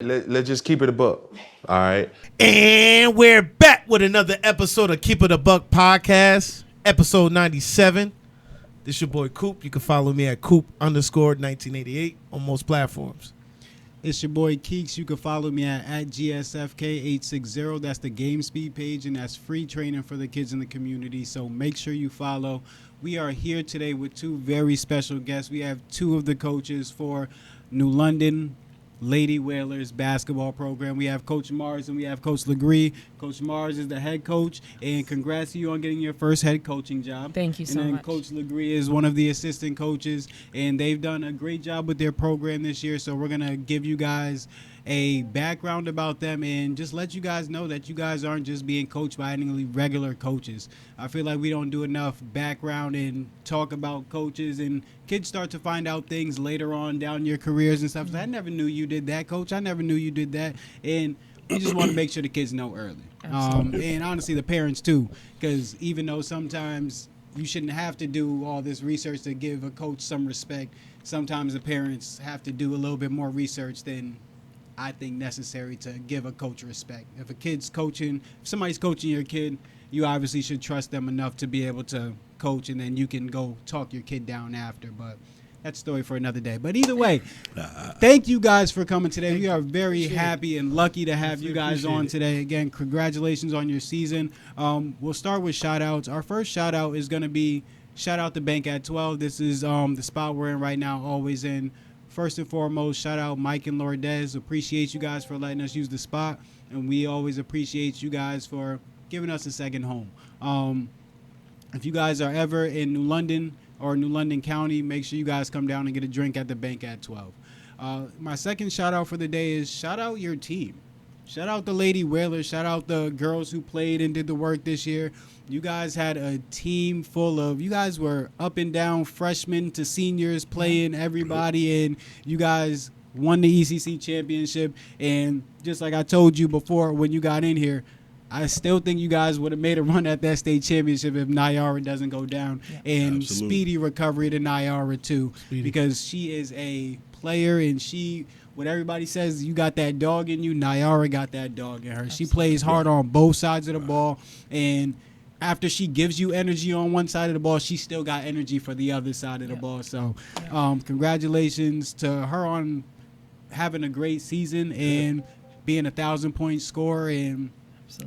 Let's just keep it a buck. All right. And we're back with another episode of Keep It a Buck podcast, episode 97. This your boy Coop. You can follow me at Coop_1988 on most platforms. It's your boy Keeks. You can follow me at GSFK860. That's the Game Speed page, and that's free training for the kids in the community. So make sure you follow. We are here today with two very special guests. We have two of the coaches for New London Lady Whalers basketball program. We have Coach Mars and we have Coach Legree. Coach Mars is the head coach, and congrats to you on getting your first head coaching job. Thank you so much. And then Coach Legree is one of the assistant coaches, and they've done a great job with their program this year. So we're going to give you guys a background about them and just let you guys know that you guys aren't just being coached by any regular coaches. I feel like we don't do enough background and talk about coaches, and kids start to find out things later on down your careers and stuff. I never knew you did that, Coach. I never knew you did that. And we just want to make sure the kids know early. And honestly, the parents too, because even though sometimes you shouldn't have to do all this research to give a coach some respect, sometimes the parents have to do a little bit more research than I think necessary to give a coach respect. If a kid's coaching, if somebody's coaching your kid, you obviously should trust them enough to be able to coach, and then you can go talk your kid down after. But that's a story for another day. But either way, thank you guys for coming today. We are very happy and lucky to have you guys on today. Again, congratulations on your season. We'll start with shout-outs. Our first shout-out is going to be shout out to Bank at 12. This is the spot we're in right now, always in. First and foremost, shout out Mike and Lourdes. Appreciate you guys for letting us use the spot, and we always appreciate you guys for giving us a second home. If you guys are ever in New London or New London County, make sure you guys come down and get a drink at the Bank at 12. My second shout out for the day is shout out your team. Shout out the Lady Whalers. Shout out the girls who played and did the work this year. You guys had a team full of, you guys were up and down freshmen to seniors playing everybody, and you guys won the ECC championship. And just like I told you before when you got in here, I still think you guys would have made a run at that state championship if Nyara doesn't go down. Yeah. And absolutely. Speedy recovery to Nyara too, because she is a player, and what everybody says, you got that dog in you. Nyara got that dog in her. Absolutely. She plays hard on both sides of the ball, and after she gives you energy on one side of the ball, she still got energy for the other side of the ball. So congratulations to her on having a great season and being 1,000-point scorer and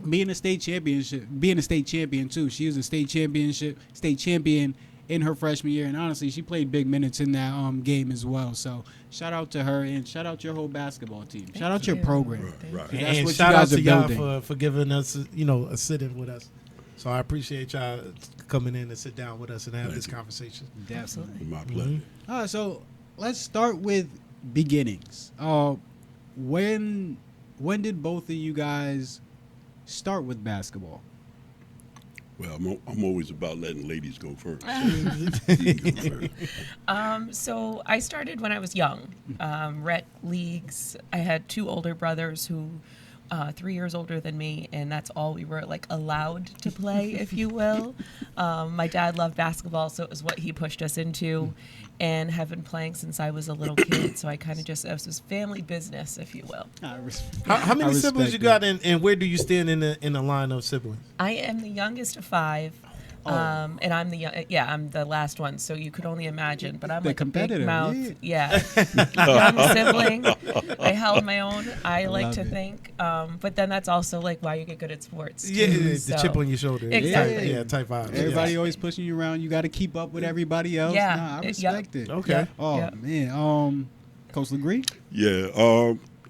being a state champion too. She was a state champion in her freshman year, and honestly, she played big minutes in that game as well. So shout out to her, and shout out your whole basketball team. Shout out your program. Right. And shout out to y'all for giving us, a sit-in with us. So I appreciate y'all coming in and sit down with us and have this conversation. Definitely. My pleasure. All right, so let's start with beginnings. When did both of you guys start with basketball? Well, I'm always about letting ladies go first. So I started when I was young. Rec leagues. I had two older brothers who 3 years older than me, and that's all we were allowed to play, if you will. My dad loved basketball, so it was what he pushed us into, and have been playing since I was a little kid. So I kind of it was family business, if you will. How many siblings you got, and where do you stand in the line of siblings? I am the youngest of 5. And I'm I'm the last one, so you could only imagine. But I'm like a big mouth, young sibling. I held my own. I like to think, but then that's also why you get good at sports. Too, the chip on your shoulder. Exactly. Type vibes. Everybody always pushing you around. You got to keep up with everybody else. Yeah, I respect it. Okay. Man. Coach Legree. Yeah.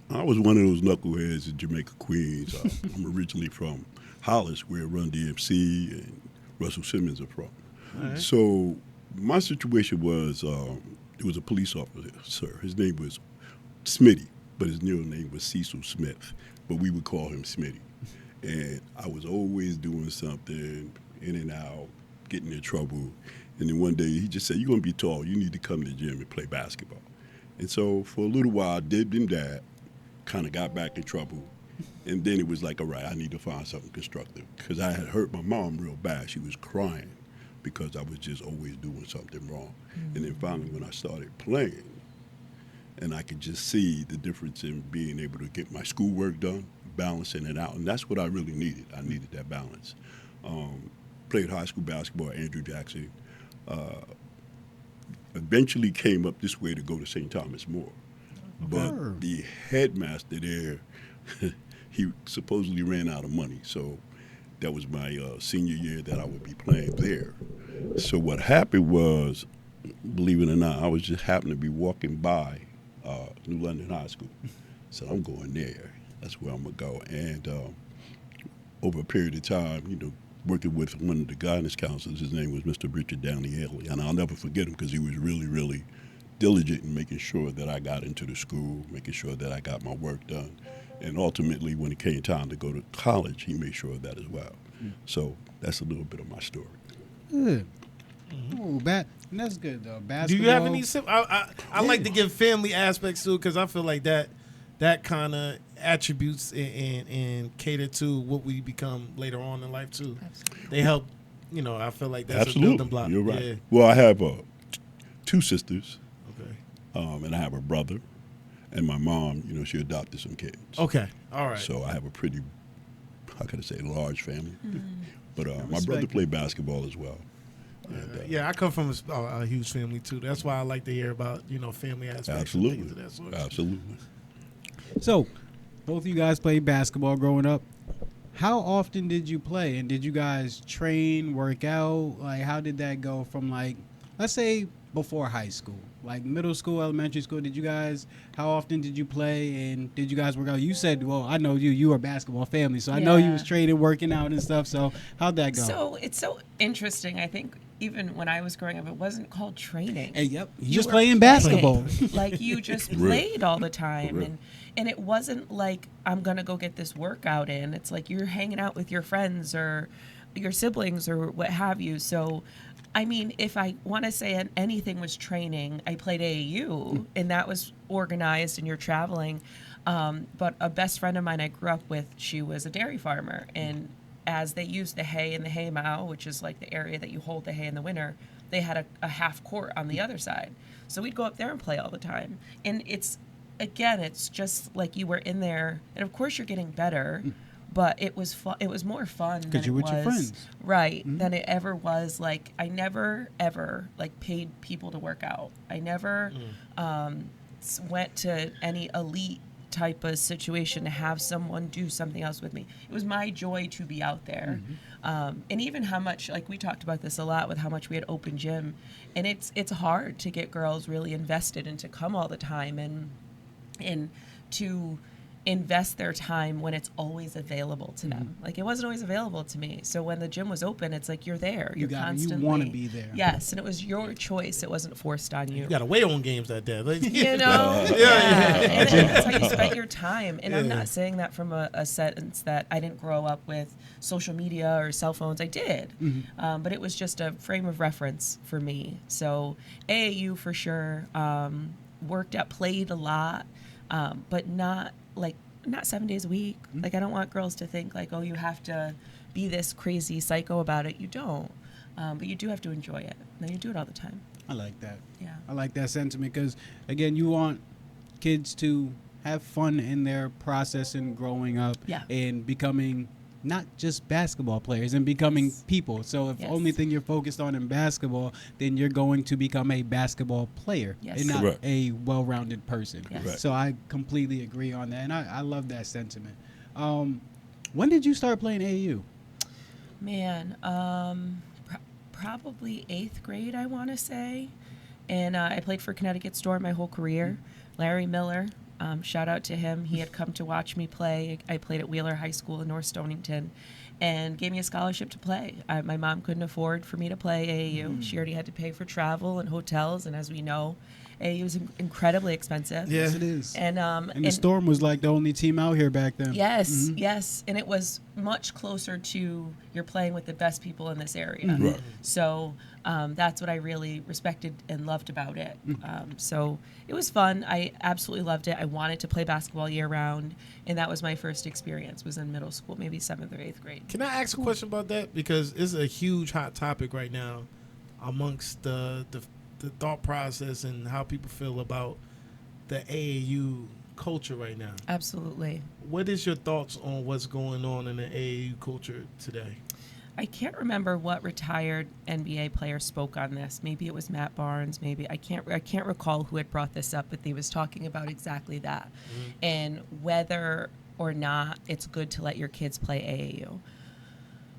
I was one of those knuckleheads in Jamaica, Queens. I'm originally from Hollis, where Run DMC and Russell Simmons are from. Right. So my situation was, it was a police officer. His name was Smitty, but his real name was Cecil Smith, but we would call him Smitty. And I was always doing something, in and out, getting in trouble. And then one day he just said, "You're going to be tall. You need to come to the gym and play basketball." And so for a little while, I did that, kind of got back in trouble. And then it was all right, I need to find something constructive, because I had hurt my mom real bad. She was crying because I was just always doing something wrong. Mm-hmm. And then finally when I started playing, and I could just see the difference in being able to get my schoolwork done, balancing it out, and that's what I really needed. I needed that balance. Played high school basketball at Andrew Jackson. Eventually came up this way to go to St. Thomas More. But the headmaster there, he supposedly ran out of money. So that was my senior year that I would be playing there. So what happened was, believe it or not, I was just happened to be walking by New London High School. So I'm going there. That's where I'm going to go. And over a period of time, you know, working with one of the guidance counselors, his name was Mr. Richard Downey Haley. And I'll never forget him because he was really, really diligent in making sure that I got into the school, making sure that I got my work done. And ultimately, when it came time to go to college, he made sure of that as well. So that's a little bit of my story. Good. Oh, and that's good though. Do Basketball. you have any? I like to give family aspects too because I feel like that kind of attributes and cater to what we become later on in life too. Absolutely. They help. You know, I feel like that's Absolutely. a building block. You're right. Yeah. Well, I have two sisters, Okay. and I have a brother, and my mom, you know, she adopted some kids. Okay. All right. So I have a pretty, how can I say, large family. But my respect brother it. played basketball as well. And, Yeah, I come from a huge family too. That's why I like to hear about family aspects. And things of that absolutely, sort. absolutely. So, both of you guys played basketball growing up. How often did you play, and did you guys train, work out? Like, how did that go from, like, let's say before high school, like middle school, elementary school? How often did you play, and did you guys work out? You said, well, I know you are a basketball family, so I know you Yeah. was training, working out and stuff. So how'd that go? So it's so interesting. I think even when I was growing up, it wasn't called training. Hey, yep, You just were playing basketball. Like you just played all the time, and it wasn't like I'm gonna go get this workout in. It's like you're hanging out with your friends or your siblings or what have you. So, I mean, if I want to say anything was training, I played AAU, and that was organized, and you're traveling. But a best friend of mine I grew up with, she was a dairy farmer, and as they used the hay in the hay mow, which is like the area that you hold the hay in the winter, they had a half court on the other side. So we'd go up there and play all the time. And it's just like you were in there, and of course you're getting better, but it was fun. It was more fun than you're it with your was friends. right than it ever was. Like I never ever like paid people to work out. I never went to any elite type of situation to have someone do something else with me. It was my joy to be out there. And even how much, like we talked about this a lot with how much we had open gym, and it's hard to get girls really invested and to come all the time and to invest their time when it's always available to them. Like it wasn't always available to me. So when the gym was open, it's like you're there. You're constantly. You want to be there. Yes, and it was your choice. It wasn't forced on you. You got away on games that day. Like, You know, And that's how you spent your time. And I'm not saying that from a sense that I didn't grow up with social media or cell phones. I did, but it was just a frame of reference for me. So AAU for sure. Worked out, played a lot, but not 7 days a week. Like I don't want girls to think like, oh, you have to be this crazy psycho about it. You don't, but you do have to enjoy it. And you do it all the time. I like that. Yeah. I like that sentiment because, again, you want kids to have fun in their process and growing up and becoming not just basketball players and becoming people. So if the only thing you're focused on in basketball, then you're going to become a basketball player and not a well-rounded person. Yes. So I completely agree on that, and I love that sentiment. When did you start playing AAU? Man, probably 8th grade, I want to say. And I played for Connecticut Storm my whole career. Larry Miller, shout out to him. He had come to watch me play. I played at Wheeler High School in North Stonington and gave me a scholarship to play. My mom couldn't afford for me to play AAU. She already had to pay for travel and hotels. And as we know, AAU is incredibly expensive. Yes, it is. And the Storm was like the only team out here back then. Yes, yes. And it was much closer to you're playing with the best people in this area. Right. So that's what I really respected and loved about it. So it was fun. I absolutely loved it. I wanted to play basketball year round. And that was my first experience, was in middle school, maybe 7th or 8th grade. Can I ask a question about that? Because it's a huge hot topic right now amongst the thought process and how people feel about the AAU culture right now. Absolutely. What is your thoughts on what's going on in the AAU culture today? I can't remember what retired NBA player spoke on this. Maybe it was Matt Barnes. Maybe I can't recall who had brought this up, but he was talking about exactly that, and whether or not it's good to let your kids play AAU.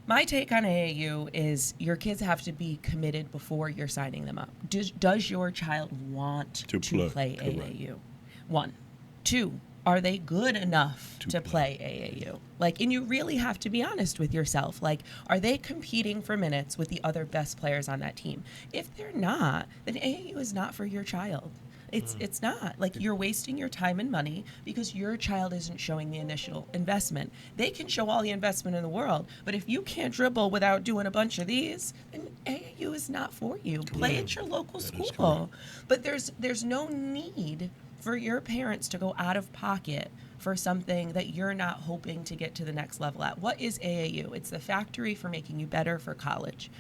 My take on AAU is your kids have to be committed before you're signing them up. Does your child want to play correct. AAU? 1. 2, are they good enough to play AAU? Like, and you really have to be honest with yourself. Like, are they competing for minutes with the other best players on that team? If they're not, then AAU is not for your child. It's not. Like, you're wasting your time and money because your child isn't showing the initial investment. They can show all the investment in the world, but if you can't dribble without doing a bunch of these, then AAU is not for you. Play at your local school. But there's no need for your parents to go out of pocket for something that you're not hoping to get to the next level at. What is AAU? It's the factory for making you better for college.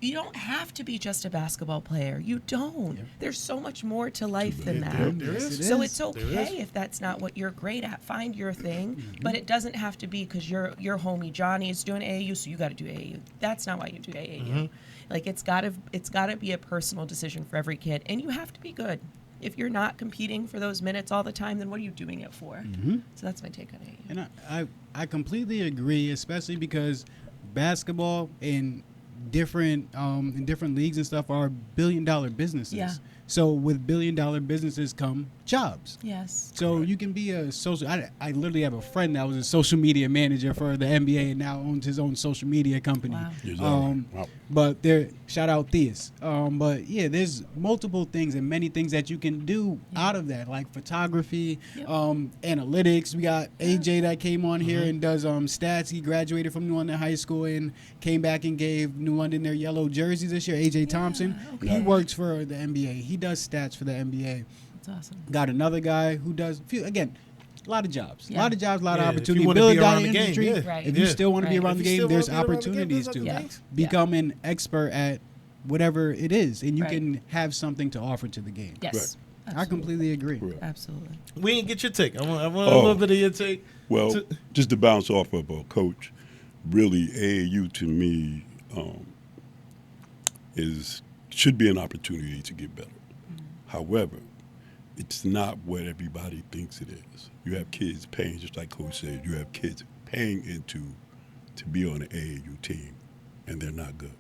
You don't have to be just a basketball player. You don't. Yep. There's so much more to life than that. There is. So it's okay if that's not what you're great at. Find your thing, but it doesn't have to be because your homie Johnny is doing AAU, so you got to do AAU. That's not why you do AAU. Like, it's gotta be a personal decision for every kid, and you have to be good. If you're not competing for those minutes all the time, then what are you doing it for? So that's my take on AAU. And I completely agree, especially because basketball in different leagues and stuff are billion-dollar businesses. Yeah. So with billion-dollar businesses come jobs. Yes. So you can be a social. I literally have a friend that was a social media manager for the NBA and now owns his own social media company. Wow. But there, shout out Theus. But yeah, there's multiple things and many things that you can do out of that, like photography, analytics. We got AJ that came on here and does stats. He graduated from New London High School and came back and gave New London their yellow jerseys this year. AJ Thompson. Okay. He works for the NBA. He does stats for the NBA. That's awesome. Got another guy who does a lot of jobs. A lot of jobs, a lot of If you opportunity. wanna Build be out around the the game, industry. Right. If you still want to be Right. around the If you game, still there's wanna be around the game, opportunities there's to other things. become an expert at whatever it is, and you Right. can have something to offer to the game. Yes. I completely agree. Correct. Absolutely. We didn't get your take. I want a little bit of your take. Well, just to bounce off of Coach, really AAU to me should be an opportunity to get better. However, it's not what everybody thinks it is. You have kids paying, just like Coach said, you have kids paying to be on an AAU team, and they're not good.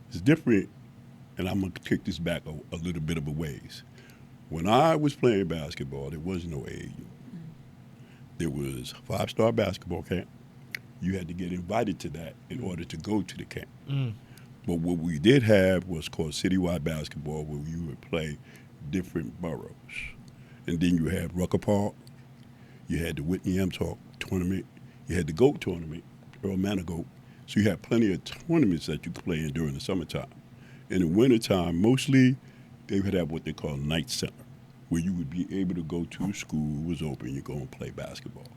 It's different, and I'm going to kick this back a little bit of a ways. When I was playing basketball, there was no AAU. There was 5-star basketball camp. You had to get invited to that in order to go to the camp. But what we did have was called citywide basketball, where you would play different boroughs. And then you had Rucker Park, you had the Whitney M. Talk tournament, you had the GOAT tournament, Earl Manor GOAT. So you had plenty of tournaments that you could play in during the summertime. In the wintertime, mostly they would have what they call night center, where you would be able to go to school, was open, you go and play basketball.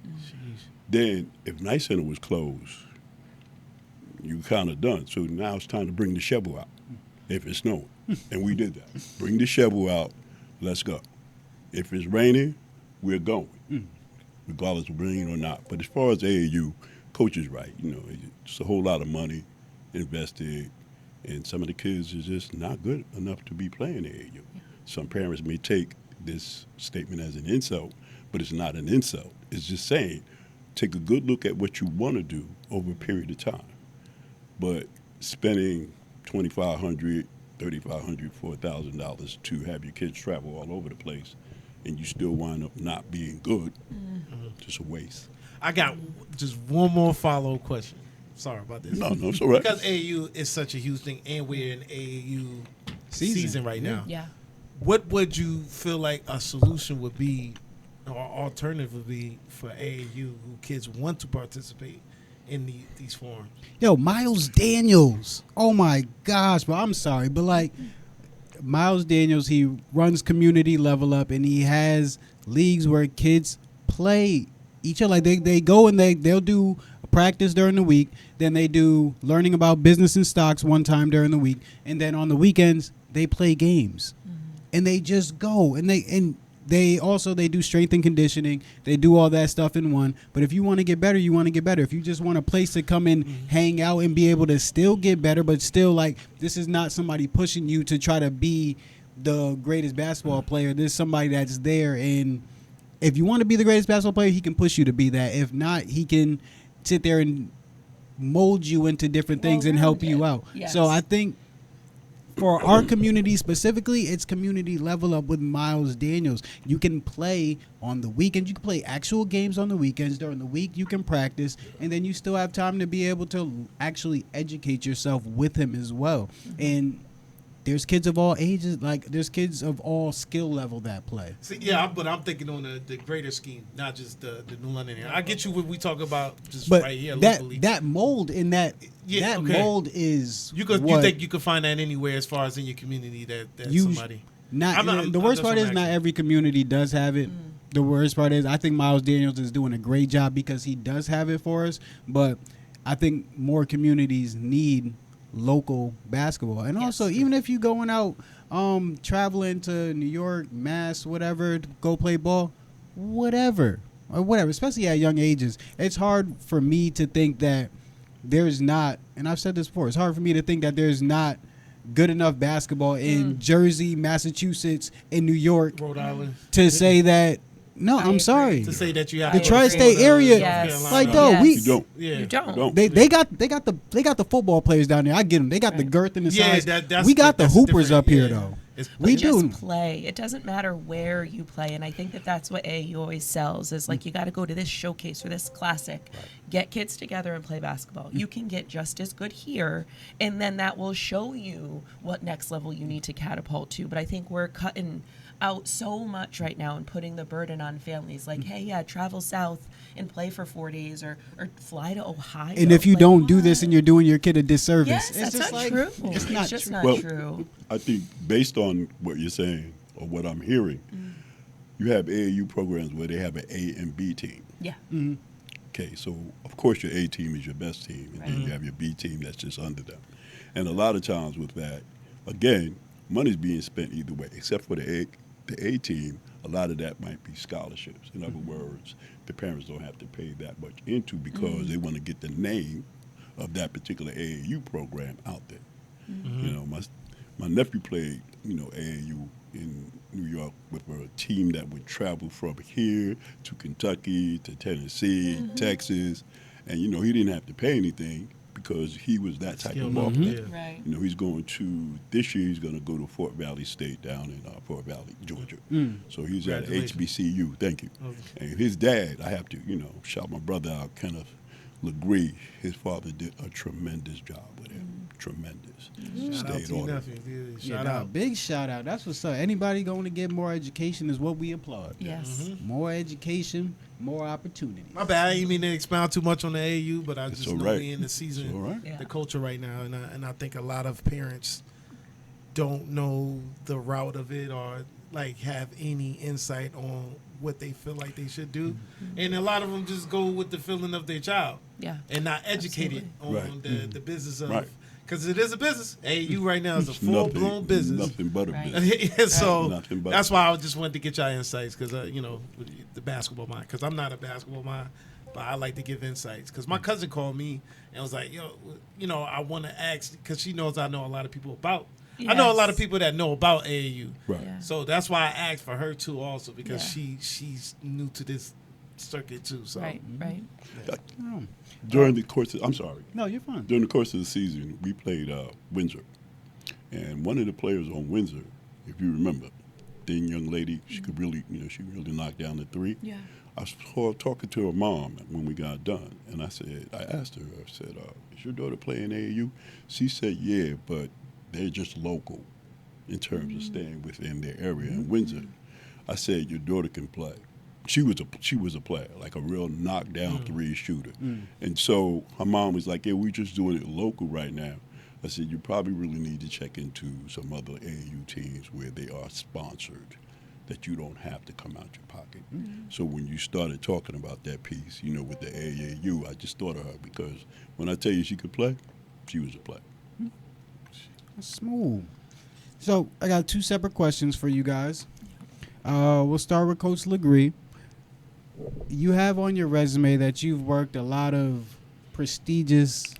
Then if night center was closed, you kind of done. So now it's time to bring the shovel out if it's snowing. And we did that. Bring the shovel out, let's go. If it's raining, we're going, regardless of rain or not. But as far as AAU, Coach is right. You know, it's a whole lot of money invested, and some of the kids are just not good enough to be playing AAU. Some parents may take this statement as an insult, but it's not an insult. It's just saying, take a good look at what you want to do over a period of time. But spending $2,500, $3,500, $4,000 to have your kids travel all over the place, and you still wind up not being good, just a waste. I got just one more follow-up question. Sorry about this. No, it's all right. Because AAU is such a huge thing, and we're in AAU season right now. Yeah. What would you feel like a solution would be, or alternative would be for AAU who kids want to participate in these forums? Yo, Miles Daniels. Oh my gosh, bro. I'm sorry, but like Miles Daniels, he runs community level up, and he has leagues where kids play each other. Like they go and they'll do practice during the week, then they do learning about business and stocks one time during the week, and then on the weekends they play games. And they just go and they do strength and conditioning. They do all that stuff in one. But if you want to get better, you want to get better. If you just want a place to come and hang out and be able to still get better, but still like this is not somebody pushing you to try to be the greatest basketball player. There's somebody that's there, and if you want to be the greatest basketball player, he can push you to be that. If not, he can sit there and mold you into different things and help you out. Yes. So I think for our community specifically, it's community level up with Miles Daniels. You can play on the weekends. You can play actual games on the weekends. During the week, you can practice. And then you still have time to be able to actually educate yourself with him as well. And there's kids of all ages. Like, there's kids of all skill level that play. See, yeah, but I'm thinking on the greater scheme, not just the New London area. I get you when we talk about just But right here that, locally. that mold in that, Yeah, that okay. mold is you what think you could find that anywhere as far as in your community that You- somebody. Not I'm the worst just part is not asking. every community does have it. The worst part is I think Miles Daniels is doing a great job because he does have it for us. But I think more communities need local basketball, and also even if you going out traveling to New York, Mass, whatever, to go play ball, whatever, especially at young ages, it's hard for me to think that there's not, and I've said this before, it's hard for me to think that there's not good enough basketball in Jersey, Massachusetts, and New York Rhode Island. to say that, no, I I'm agree. sorry. To say that you have The to tri-state go to area, Yes. like, North though, Yes. we You don't. Yeah. You don't. Don't. they got the football players down there. I get them. They got the girth and the Yeah, size. that's we got the that's hoopers different, up here yeah. though. It's- We But just do. play. It doesn't matter where you play, and I think that's what AAU always sells is like you got to go to this showcase or this classic, get kids together and play basketball. You can get just as good here, and then that will show you what next level you need to catapult to. But I think we're cutting out so much right now and putting the burden on families. Like, hey, yeah, travel south and play for 4 days, or fly to Ohio. And if you Like, don't do what? this, and you're doing your kid a disservice, Yes, it's that's just not like true. it's not just true. not Well, true. I think based on what you're saying or what I'm hearing, you have AAU programs where they have an A and B team. Yeah. Okay, so of course your A team is your best team, and then you have your B team that's just under them. And a lot of times with that, again, money's being spent either way, except for the A team. A lot of that might be scholarships. In other words, the parents don't have to pay that much into because they want to get the name of that particular AAU program out there. You know, my nephew played, AAU in New York with a team that would travel from here to Kentucky to Tennessee, Texas, and he didn't have to pay anything because he was that type of ball player. Yeah. Right. He's going to this year. He's going to go to Fort Valley State down in Fort Valley, Georgia. So he's at Congratulations. HBCU. Thank you. Okay. And his dad, I have to, shout my brother out, Kenneth Legree. His father did a tremendous job with him. Tremendous. Shout out Stayed to your on it. nephew. Yeah, Yeah, shout nah, out. big shout out. That's what's up. Anybody going to get more education is what we applaud. Yes. More education, more opportunity. My bad. I didn't mean to expound too much on the AAU, but I It's just all know right. we in the It's season, all right. Yeah. the culture right now, and I think a lot of parents don't know the route of it or like have any insight on what they feel like they should do, and a lot of them just go with the feeling of their child Yeah. and not educated on Right. the business of. Right. Because it is a business. AAU right now is a It's full-blown business. Nothing but a Right. business. So Nothing but that's why I just wanted to get y'all insights because with the basketball mind. Because I'm not a basketball mind, but I like to give insights. Because my cousin called me and was like, I want to ask because she knows I know a lot of people about. I know a lot of Yes. people that know about AAU. Right. Yeah. So that's why I asked for her too, also because Yeah. she's new to this circuit too. So Right. Right. During the course of, I'm sorry. No, you're fine. During the course of the season, we played Windsor. And one of the players on Windsor, if you remember, thin young lady, she could really, she really knocked down the three. Yeah. I was talking to her mom when we got done, and I asked her, is your daughter playing AAU? She said, yeah, but they're just local in terms of staying within their area in Windsor. I said, your daughter can play. She was a player, like a real knockdown three shooter. And so her mom was like, yeah, we're just doing it local right now. I said, you probably really need to check into some other AAU teams where they are sponsored, that you don't have to come out your pocket. So when you started talking about that piece, with the AAU, I just thought of her because when I tell you she could play, she was a player. Smooth. So I got two separate questions for you guys. We'll start with Coach Legree. You have on your resume that you've worked a lot of prestigious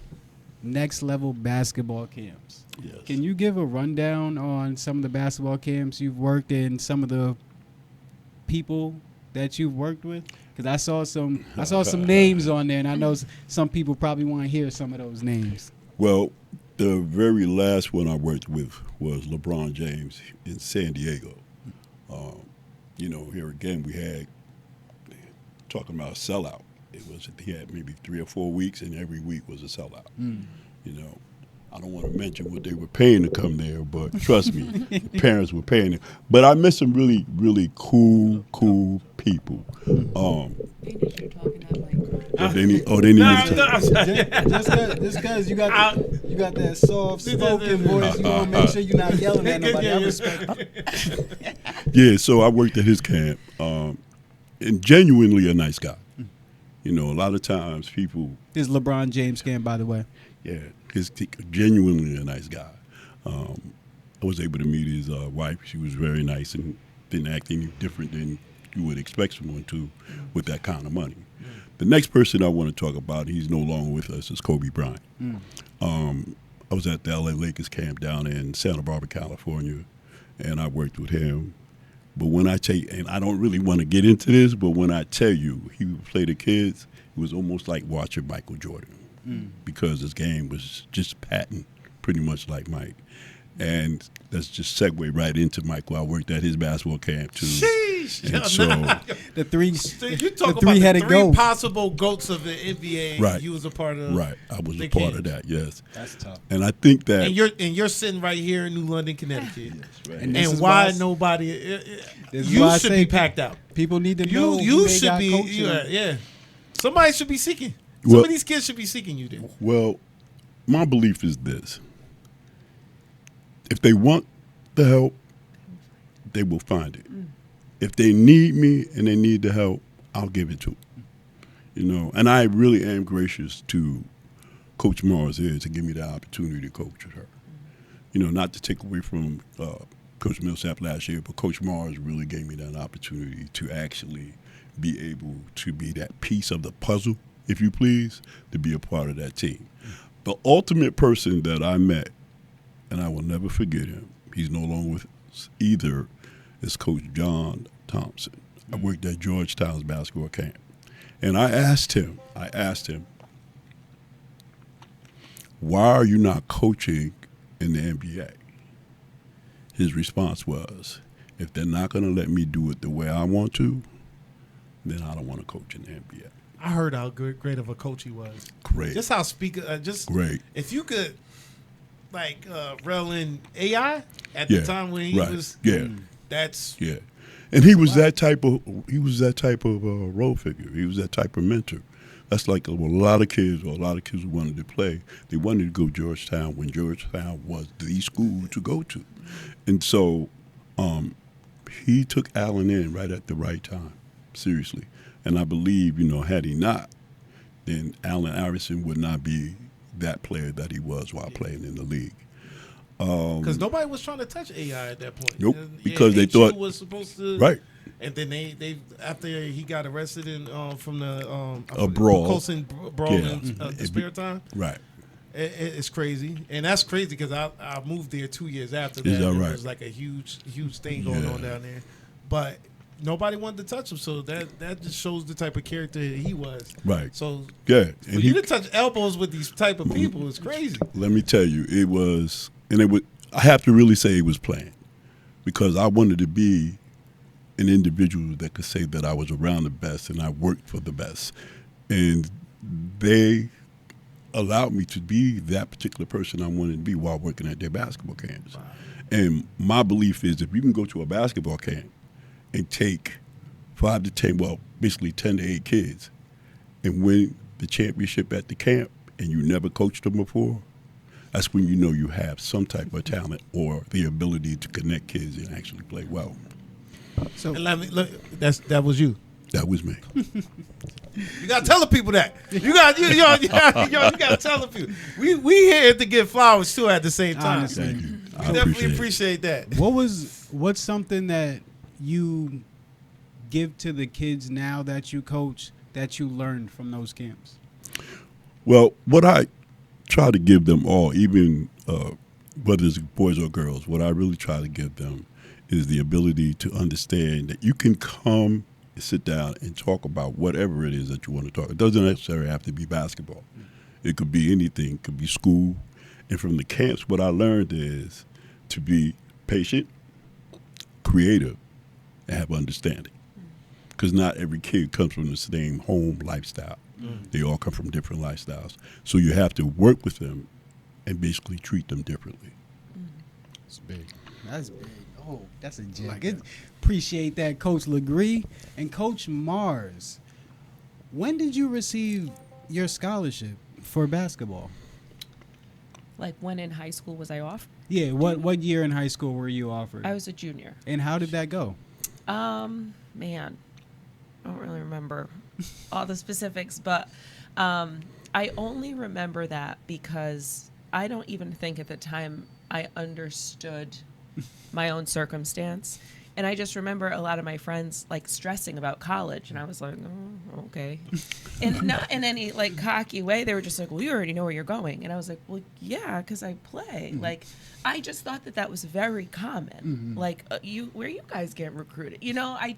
next-level basketball camps. Yes. Can you give a rundown on some of the basketball camps you've worked in, some of the people that you've worked with? Because I saw some names on there, and I know some people probably want to hear some of those names. Well, the very last one I worked with was LeBron James in San Diego. Here again we had talking about a sellout. He had maybe 3 or 4 weeks, and every week was a sellout. I don't want to mention what they were paying to come there, but trust me, the parents were paying it. But I met some really, really cool people. They need you talking that mic. They need me to Just because you got that soft spoken voice, you want to make sure you're not yelling at nobody. I respect. Yeah, so I worked at his camp, and genuinely a nice guy. A lot of times people. This is LeBron James camp, by the way. Yeah, he's genuinely a nice guy. I was able to meet his wife. She was very nice and didn't act any different than you would expect someone to with that kind of money. The next person I want to talk about, he's no longer with us, is Kobe Bryant. I was at the LA Lakers camp down in Santa Barbara, California, and I worked with him. But when I tell you, and I don't really want to get into this, but when I tell you he would play the kids, it was almost like watching Michael Jordan. Because his game was just patent, pretty much like Mike. And let's just segue right into Michael. I worked at his basketball camp too. Sheesh. And so, The three, You talk the about three-headed the three goat. possible goats of the NBA. Right. You was a part of. right, I was the a part camps. of that, yes. That's tough. And I think that And you're sitting right here in New London, Connecticut. And this And is why why I- nobody? This is You why I should say be packed out. People need to know who You they should got be. coaching. Yeah. Somebody should be seeking. Some Well- of these kids should be seeking you. Then. well, my belief is this. If they want the help, they will find it. If they need me and they need the help, I'll give it to them. And I really am gracious to Coach Mars here to give me the opportunity to coach with her. Not to take away from Coach Millsap last year, but Coach Mars really gave me that opportunity to actually be able to be that piece of the puzzle, if you please, to be a part of that team. The ultimate person that I met, and I will never forget him, he's no longer with us either, is Coach John Thompson. I worked at Georgetown's basketball camp. And I asked him, why are you not coaching in the NBA? His response was, if they're not going to let me do it the way I want to, then I don't want to coach in the NBA. I heard how great of a coach he was. Great. Just how Great. If you could, reel in AI at the time when he was. Yeah. That's Yeah. And he was that type of role figure. He was that type of mentor. That's like a lot of kids who wanted to play. They wanted to go to Georgetown when Georgetown was the school to go to. And so he took Allen in right at the right time, seriously. And I believe, had he not, then Allen Iverson would not be that player that he was while playing in the league. because nobody was trying to touch AI at that point. Nope, because they HU thought- was supposed to. Right. And then they after he got arrested in from the brawl. Colson brawl Yeah. in the spare time. Right. It's crazy, and that's crazy because I moved there 2 years after that. Is that and right? There was like a huge thing going on down there, but nobody wanted to touch him. So that just shows the type of character he was. Right. So Yeah. for you to touch elbows with these type of people is crazy. Let me tell you, it was. I have to really say it was planned, because I wanted to be an individual that could say that I was around the best and I worked for the best, and they allowed me to be that particular person I wanted to be while working at their basketball camps. Wow. And my belief is, if you can go to a basketball camp and take 5 to 10, well, basically 10 to 8 kids, and win the championship at the camp, and you never coached them before, that's when you know you have some type of talent or the ability to connect kids and actually play well. So and look, that was you. That was me. You gotta tell the people that. You gotta tell the people. We here to get flowers too at the same time. Honestly. Thank you. We definitely appreciate that. What's something that you give to the kids now that you coach that you learned from those camps? Well, what I try to give them all, even whether it's boys or girls, what I really try to give them is the ability to understand that you can come and sit down and talk about whatever it is that you want to talk. It doesn't necessarily have to be basketball. It could be anything. It could be school. And from the camps, what I learned is to be patient, creative, and have understanding. Because not every kid comes from the same home lifestyle. They all come from different lifestyles. So you have to work with them and basically treat them differently. It's big. That's big. Oh, that's a gem. Appreciate that, Coach Legree. And Coach Mars, when did you receive your scholarship for basketball? Like when in high school was I off? Yeah, what year in high school were you offered? I was a junior. And how did that go? Man, I don't really remember all the specifics, but I only remember that because I don't even think at the time I understood my own circumstance. And I just remember a lot of my friends like stressing about college, and I was like, oh, okay. And not in any like cocky way. They were just like, well, you already know where you're going. And I was like, well, yeah, because I play. Like, I just thought that was very common. Like, where you guys get recruited? You know, I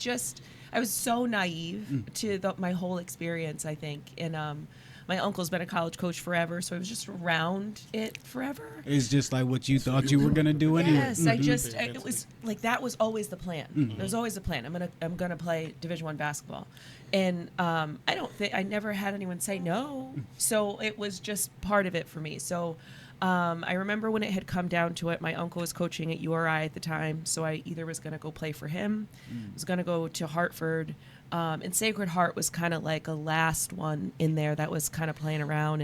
was so naive to my whole experience, I think. And my uncle's been a college coach forever, so I was just around it forever. It's just like what you thought you were gonna do anyway. Yes, it was like that was always the plan. It was always the plan. I'm gonna play Division I basketball, and I never had anyone say no. So it was just part of it for me. So I remember when it had come down to it, my uncle was coaching at URI at the time, so I either was gonna go play for him, was gonna go to Hartford. And Sacred Heart was kind of like a last one in there that was kind of playing around.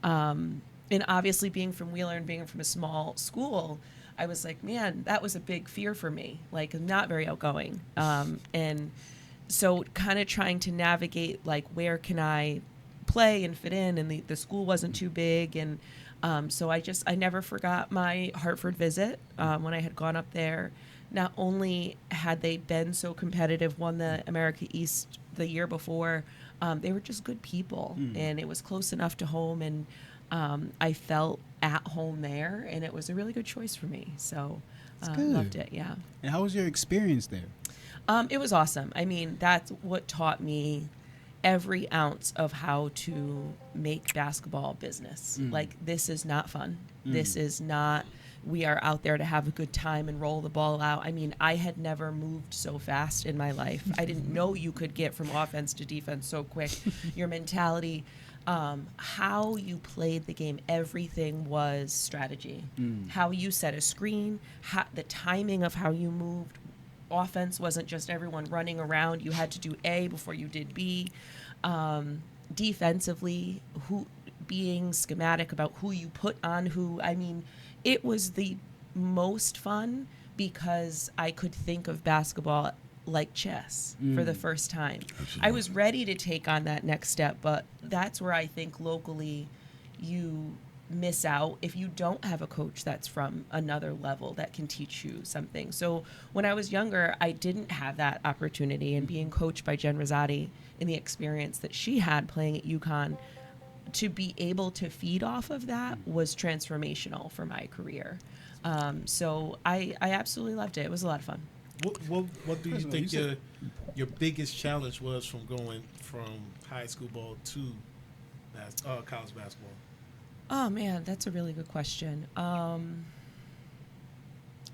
And obviously being from Wheeler and being from a small school, I was like, man, that was a big fear for me. Like, I'm not very outgoing. And so kind of trying to navigate, like, where can I play and fit in? And the school wasn't too big. And so I never forgot my Hartford visit when I had gone up there. Not only had they been so competitive, won the America East the year before, they were just good people, and it was close enough to home, and I felt at home there, and it was a really good choice for me. So loved it, yeah. And how was your experience there? It was awesome. I mean, that's what taught me every ounce of how to make basketball business. Like, this is not fun. This is not... We are out there to have a good time and roll the ball out. I mean, I had never moved so fast in my life. I didn't know you could get from offense to defense so quick. Your mentality, how you played the game, everything was strategy. How you set a screen, the timing of how you moved. Offense wasn't just everyone running around. You had to do A before you did B. Defensively, being schematic about who you put on who. I mean, it was the most fun because I could think of basketball like chess for the first time. Absolutely. I was ready to take on that next step, but that's where I think locally you miss out if you don't have a coach that's from another level that can teach you something. So when I was younger, I didn't have that opportunity, and being coached by Jen Rosati and the experience that she had playing at UConn, to be able to feed off of that was transformational for my career. So I absolutely loved it. It was a lot of fun. What do you think your biggest challenge was from going from high school ball to college basketball? Oh, man, that's a really good question.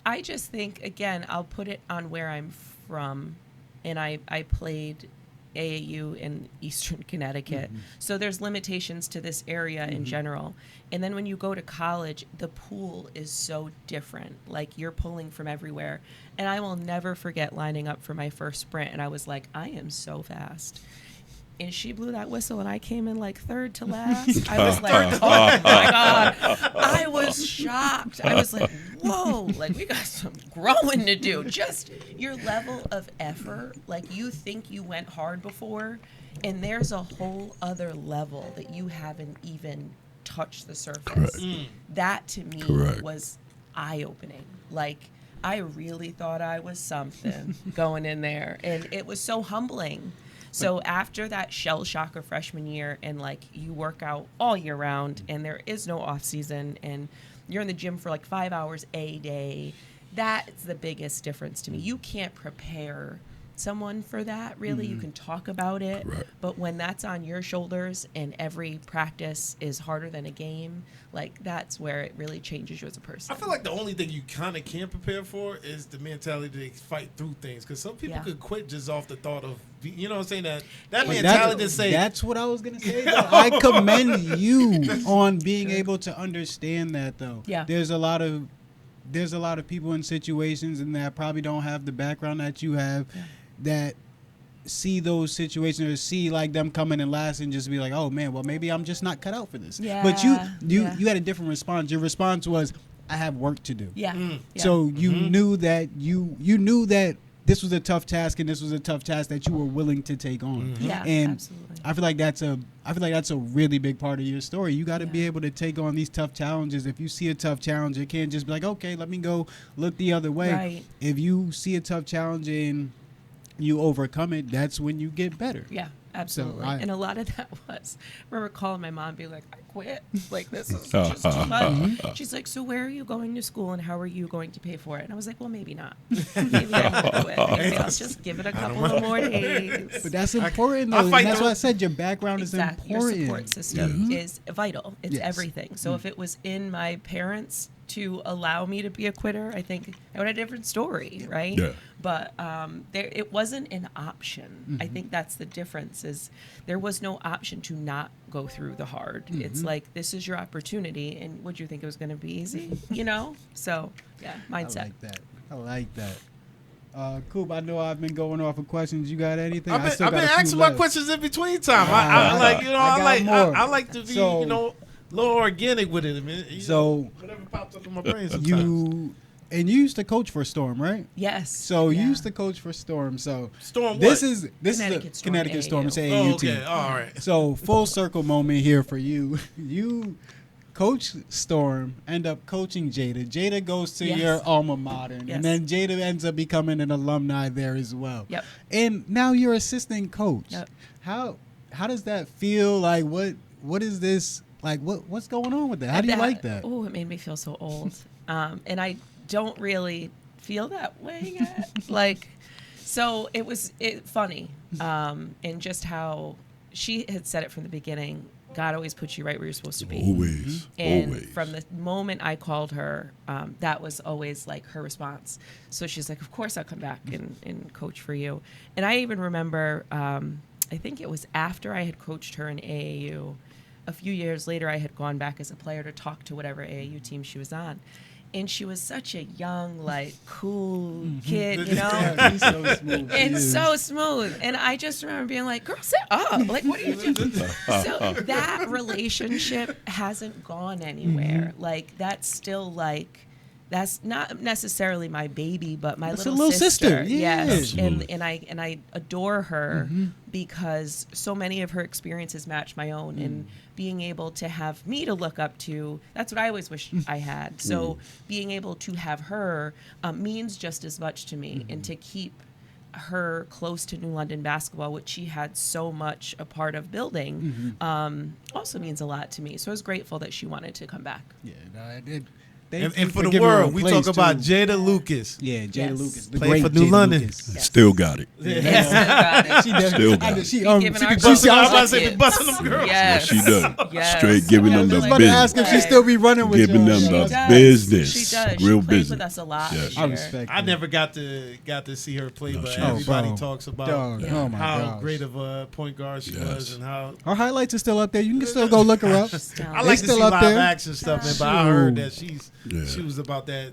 I just think, again, I'll put it on where I'm from, and I played AAU in Eastern Connecticut. So there's limitations to this area in general. And then when you go to college, the pool is so different. Like, you're pulling from everywhere. And I will never forget lining up for my first sprint, and I was like, I am so fast. And she blew that whistle, and I came in like third to last. I was like, oh my God. I was shocked. I was like, whoa, like, we got some growing to do. Just your level of effort, like, you think you went hard before, and there's a whole other level that you haven't even touched the surface. That to me was eye-opening. Like, I really thought I was something going in there, and it was so humbling. So after that shell shock of freshman year, and like you work out all year round, and there is no off season, and you're in the gym for like 5 hours a day, that's the biggest difference to me. You can't prepare someone for that, really. You can talk about it, Correct. but when that's on your shoulders and every practice is harder than a game, like that's where it really changes you as a person. I feel like the only thing you kind of can prepare for is the mentality to fight through things. Because some people could quit just off the thought of, you know what I'm saying, that But mentality to say. that's what I was gonna say. Though. I commend you on being able to understand that, though. Yeah. There's a lot of people in situations and that probably don't have the background that you have that see those situations or see like them coming in last and just be like, oh man, well maybe I'm just not cut out for this. Yeah. But you had a different response. Your response was, I have work to do. Yeah. Yeah. So you knew that you knew that this was a tough task, and this was a tough task that you were willing to take on. Yeah, and absolutely. I feel like that's a really big part of your story. You got to be able to take on these tough challenges. If you see a tough challenge, it can't just be like, okay, let me go look the other way. Right. If you see a tough challenge and you overcome it, that's when you get better. Yeah, absolutely. And a lot of that was, I remember calling my mom and being like, I quit. Like, this is just too much. She's like, so where are you going to school and how are you going to pay for it? And I was like, well, maybe not. Maybe I won't quit. Maybe I'll just give it a couple of more days. But that's important, though. And that's why I said your background is important. Your support system Yeah. is vital. It's Yes. everything. So if it was in my parents to allow me to be a quitter, I think I would have a different story, right? Yeah. But it wasn't an option. I think that's the difference. Is there was no option to not go through the hard. It's like, this is your opportunity, and would you think it was going to be easy? You know? So yeah, mindset. I like that. Coop, I know I've been going off of questions. You got anything? I've been asking my questions in between time. I like, you know, I like to be, So- you know, a little organic with it. I mean, you So- know, whatever pops up in my brain sometimes. You used to coach for Storm, right? Yes. So yeah. you used to coach for Storm. So Storm this what? is Connecticut the Storm, Connecticut Storm. It's AAU. AAU Oh, team. okay. All right. So full circle moment here for you. You coach Storm, end up coaching Jada. Jada goes to Yes. your alma mater, Yes. and then Jada ends up becoming an alumni there as well. Yep. And now you're assistant coach. Yep. How does that feel? Like what is this? Like what's going on with that? How do you like that? Oh, it made me feel so old. And I don't really feel that way yet. Like, so it was funny. And just how she had said it from the beginning. God always puts you right where you're supposed to be. Always. And Always. from the moment I called her, that was always like her response. So she's like, of course I'll come back and coach for you. And I even remember, I think it was after I had coached her in AAU, a few years later I had gone back as a player to talk to whatever AAU team she was on. And she was such a young, like, cool kid, you know? Yeah, he's so smooth. He And is. so smooth. And I just remember being like, girl, sit up. Like, what are you doing? So that relationship hasn't gone anywhere. Like, that's still like, that's not necessarily my baby, but my That's little, a little sister. Yeah. Yes. Absolutely. And I adore her because so many of her experiences match my own, and being able to have me to look up to, that's what I always wish I had. So being able to have her means just as much to me, and to keep her close to New London basketball, which she had so much a part of building, also means a lot to me. So I was grateful that she wanted to come back. Yeah, no, I did. And for the world, we talk about Jada Lucas. Jada Yes. Lucas, the Played great for New Jada London. Lucas. Yes. Still got it. Yes, She does. Still got it. She Be giving our she girls sounds I was about to like, say, be Yes. busting them girls. Yes. She does. Yes. Straight giving them I was the about to ask if she business. still be running with Giving y'all. them the She does. business. She does. Real she played business. with us a lot Yes. this I year. respect I that. never got to see her play, No, but she- everybody bro. talks about Dog, oh my how gosh. great of a point guard she was, and how Her highlights are still up there. You can still go look her up. I like to still see up live there. action stuff, man. But I heard that Yeah. she was about that.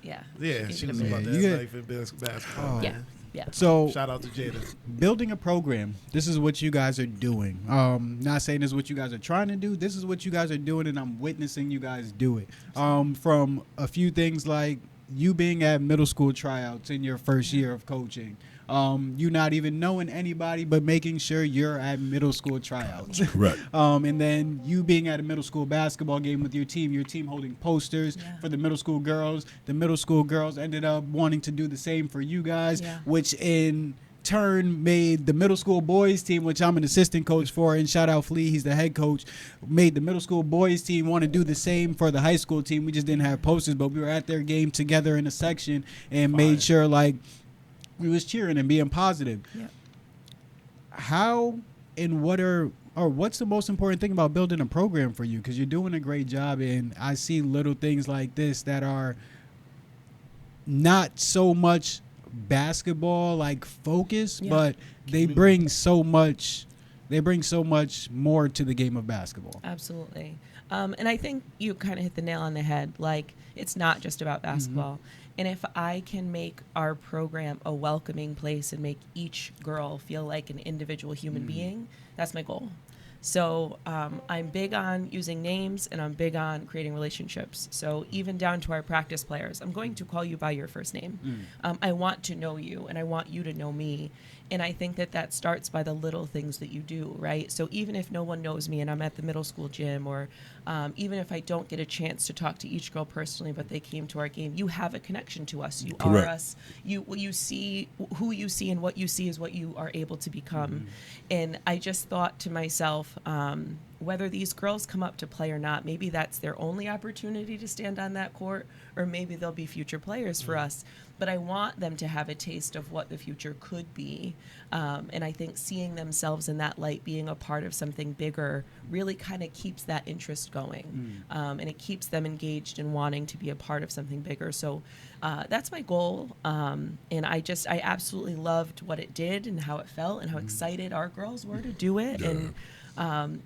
Yeah. Yeah, She's she was amazing. about that You get- life in basketball. Oh. Yeah. man. Yeah. So Shout out to Jada. building a program, this is what you guys are doing. Not saying this is what you guys are trying to do. This is what you guys are doing, and I'm witnessing you guys do it. From a few things like you being at middle school tryouts in your first year of coaching, you not even knowing anybody, but making sure you're at middle school tryouts. Correct. And then you being at a middle school basketball game with your team holding posters Yeah. for the middle school girls. The middle school girls ended up wanting to do the same for you guys, Yeah. which in turn made the middle school boys team, which I'm an assistant coach for, and shout out Flea, he's the head coach, made the middle school boys team want to do the same for the high school team. We just didn't have posters, but we were at their game together in a section and made sure like we was cheering and being positive. Yeah. How and what's the most important thing about building a program for you? Because you're doing a great job, and I see little things like this that are not so much basketball like focus, Yeah. but they bring so much more to the game of basketball. Absolutely. And I think you kind of hit the nail on the head. Like, it's not just about basketball. And if I can make our program a welcoming place and make each girl feel like an individual human being, that's my goal. So I'm big on using names, and I'm big on creating relationships. So even down to our practice players, I'm going to call you by your first name. I want to know you, and I want you to know me. And I think that starts by the little things that you do, right? So even if no one knows me and I'm at the middle school gym, or even if I don't get a chance to talk to each girl personally, but they came to our game, you have a connection to us. You Correct. are us. You see who you see, and what you see is what you are able to become. And I just thought to myself, whether these girls come up to play or not, maybe that's their only opportunity to stand on that court, or maybe they'll be future players for us. But I want them to have a taste of what the future could be. And I think seeing themselves in that light, being a part of something bigger, really kind of keeps that interest going. And it keeps them engaged and wanting to be a part of something bigger. So that's my goal. And I absolutely loved what it did and how it felt and how excited our girls were to do it. Yeah. And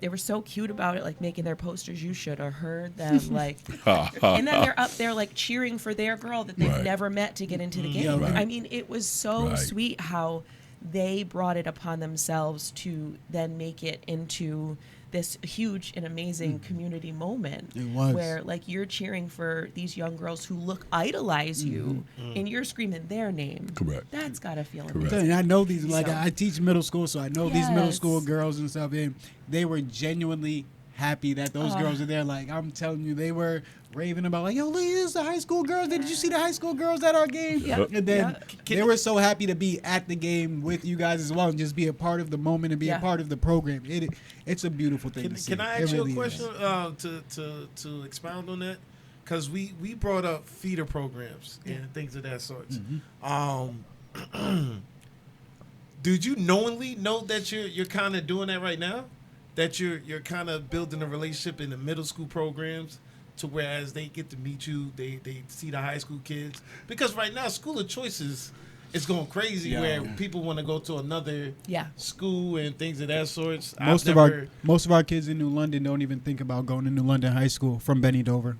they were so cute about it, like making their posters. You should have heard them, like, and then they're up there like cheering for their girl that they've Right. never met to get into the game. Yeah, right. I mean, it was so Right. sweet how they brought it upon themselves to then make it into this huge and amazing community moment. It was. Where like you're cheering for these young girls who idolize you, and you're screaming their name. Correct. That's gotta feel Correct. amazing. And I know these, like So- I teach middle school, so I know these middle Yes. school girls and stuff, and they were genuinely happy that those Oh. girls are there. Like, I'm telling you, they were raving about, like, yo, look, this is the high school girls. Did you see the high school girls at our game? Yeah. And then Yeah. they were so happy to be at the game with you guys as well, and just be a part of the moment and be Yeah. a part of the program. It's a beautiful thing Can, to see. can I It ask you really a is. question to expound on that? Because we brought up feeder programs and things of that sort. Did you knowingly know that you're kind of doing that right now? That you're kind of building a relationship in the middle school programs, to whereas they get to meet you, they see the high school kids, because right now school of choices is going crazy, Yeah. where people want to go to another Yeah. school and things of that sort. Most of our kids in New London don't even think about going to New London High School from Benny Dover.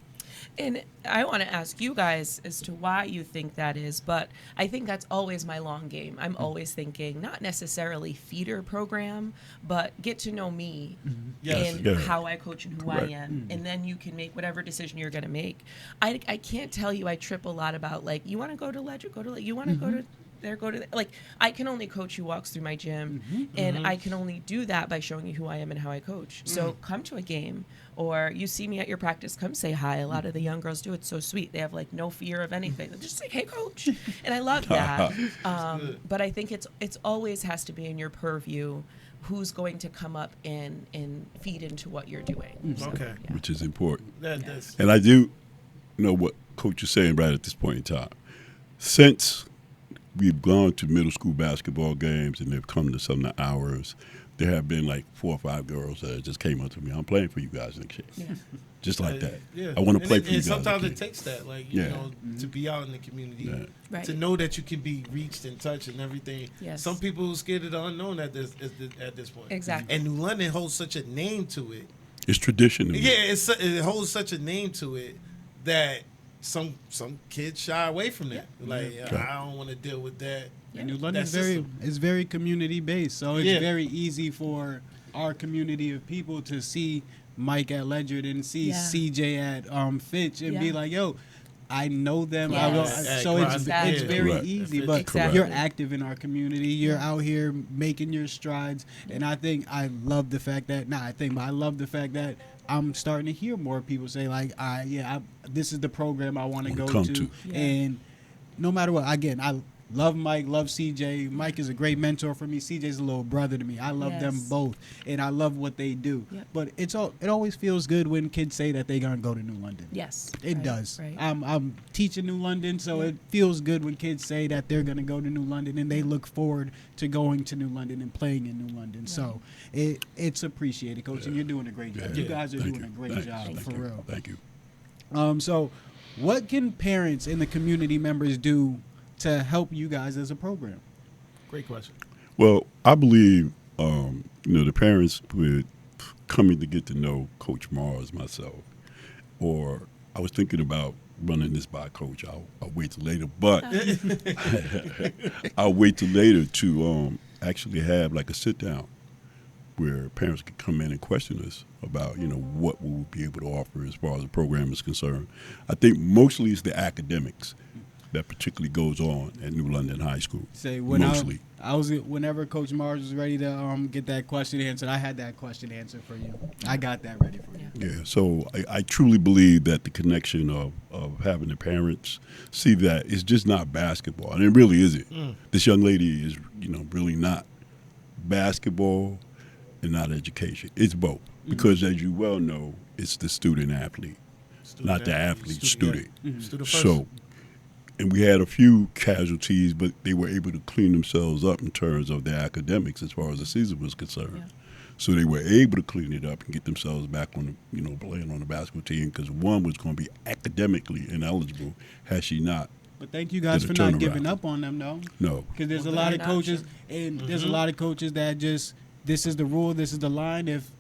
And I want to ask you guys as to why you think that is, but I think that's always my long game. I'm always thinking not necessarily feeder program, but get to know me Yes. and Yeah. how I coach and who Correct. I am, and then you can make whatever decision you're going to make. I can't tell you. I trip a lot about like, you want to go to Ledger, go to you want to go to there, go to like, I can only coach who walks through my gym, and I can only do that by showing you who I am and how I coach. So come to a game, or you see me at your practice, come say hi. A lot of the young girls do. It's so sweet. They have like no fear of anything. They're just like, hey, coach, and I love that. But I think it's always has to be in your purview who's going to come up and feed into what you're doing. So, Okay. yeah. Which is important. That's And I do know what Coach is saying right at this point in time. Since we've gone to middle school basketball games and they've come to some of the hours, there have been like 4 or 5 girls that just came up to me. I'm playing for you guys next year. Yeah. Just like that. Yeah. I want to And play it- for you and guys. sometimes again. it takes that, like, you Yeah. know, to be out in the community, Yeah. Right. to know that you can be reached and touched and everything. Yes. Some people are scared of the unknown at this point. Exactly. And New London holds such a name to it. It's tradition. to me. Yeah, it holds such a name to it that some kids shy away from that. Like, I don't want to deal with that. And New London That system. is very community based, so it's Yeah. very easy for our community of people to see Mike at Ledyard and see Yeah. CJ at Fitch and be Yeah. like, yo, I know them. Yes. So it's Exactly. very Correct. easy. But Exactly. you're active in our community. You're out here making your strides, and I love the fact that I love the fact that I'm starting to hear more people say like, this is the program I want to go come to, to. Yeah. and no matter what, again, I love Mike, love CJ. Mike is a great mentor for me. CJ's a little brother to me. I love them Yes. both, and I love what they do. Yep. But it always feels good when kids say that they're gonna go to New London. Yes. It Right, does. Right. I'm teaching New London, so Yeah. it feels good when kids say that they're gonna go to New London and they look forward to going to New London and playing in New London. So it's appreciated, Coach, and you're doing a great job. Yeah. You guys are Thank doing you. a great Thanks. job Thank for you. real. Thank you. So, what can parents and the community members do to help you guys as a program? Great question. Well, I believe, the parents with coming to get to know Coach Mars, myself, or I was thinking about running this by Coach. I'll wait till later, but I'll wait till later to actually have like a sit down where parents can come in and question us about, what we will be able to offer as far as the program is concerned. I think mostly it's the academics that particularly goes on at New London High School. Say when mostly. I was whenever Coach Mars was ready to get that question answered, I had that question answered for you. I got that ready for you. Yeah, so I truly believe that the connection of having the parents see that it's just not basketball, and it really isn't. This young lady is, really not basketball and not education. It's both, because as you well know, it's the student athlete, not the athlete student. Student first. So, and we had a few casualties, but they were able to clean themselves up in terms of their academics as far as the season was concerned. Yeah. So they were able to clean it up and get themselves back on, playing on the basketball team, because one was going to be academically ineligible had she not. But thank you guys Did for a not turnaround. giving up on them, though. No. Because there's Well, a lot they're of an coaches, option. and there's a lot of coaches that just, this is the rule, this is the line. If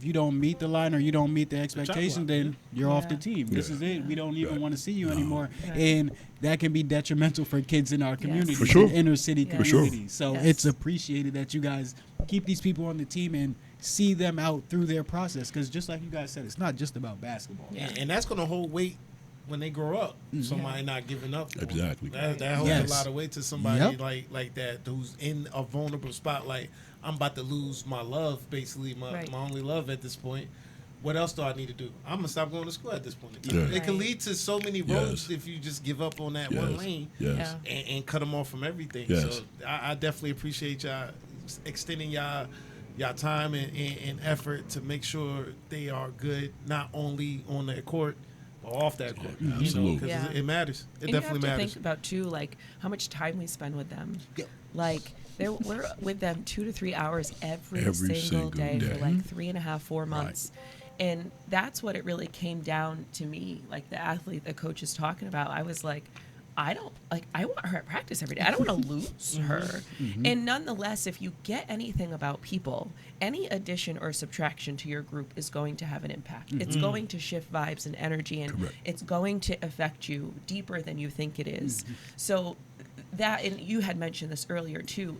you don't meet the line or you don't meet the expectation, then you're off the Yeah. team. This Yeah. is it. We don't even Right. want to see you No. anymore. Right. And that can be detrimental for kids in our community, For sure. inner city For sure. communities. So Yes. it's appreciated that you guys keep these people on the team and see them out through their process. Because just like you guys said, it's not just about basketball. Yeah. And that's going to hold weight when they grow up. Somebody not giving up. on them. Exactly. That holds Yes. a lot of weight to somebody Yep. like that who's in a vulnerable spot. Like, I'm about to lose my love, basically, my Right. only love at this point. What else do I need to do? I'm going to stop going to school at this point. Yeah. It can Right. lead to so many roads Yes. if you just give up on that one Yes. lane Yes. Yeah. and cut them off from everything. Yes. So I definitely appreciate y'all extending y'all time and effort to make sure they are good, not only on the court or off that court. Absolutely. Because Yeah. it matters. It And definitely you have to matters. think about too, like how much time we spend with them. Yeah. Like we're with them 2 to 3 hours every Every single single day for day. like 3.5, 4 months. And that's what it really came down to me. Like the athlete the coach is talking about, I was like, I want her at practice every day. I don't want to lose her. And nonetheless, if you get anything about people, any addition or subtraction to your group is going to have an impact. It's going to shift vibes and energy, and Correct. it's going to affect you deeper than you think it is. So that, and you had mentioned this earlier too,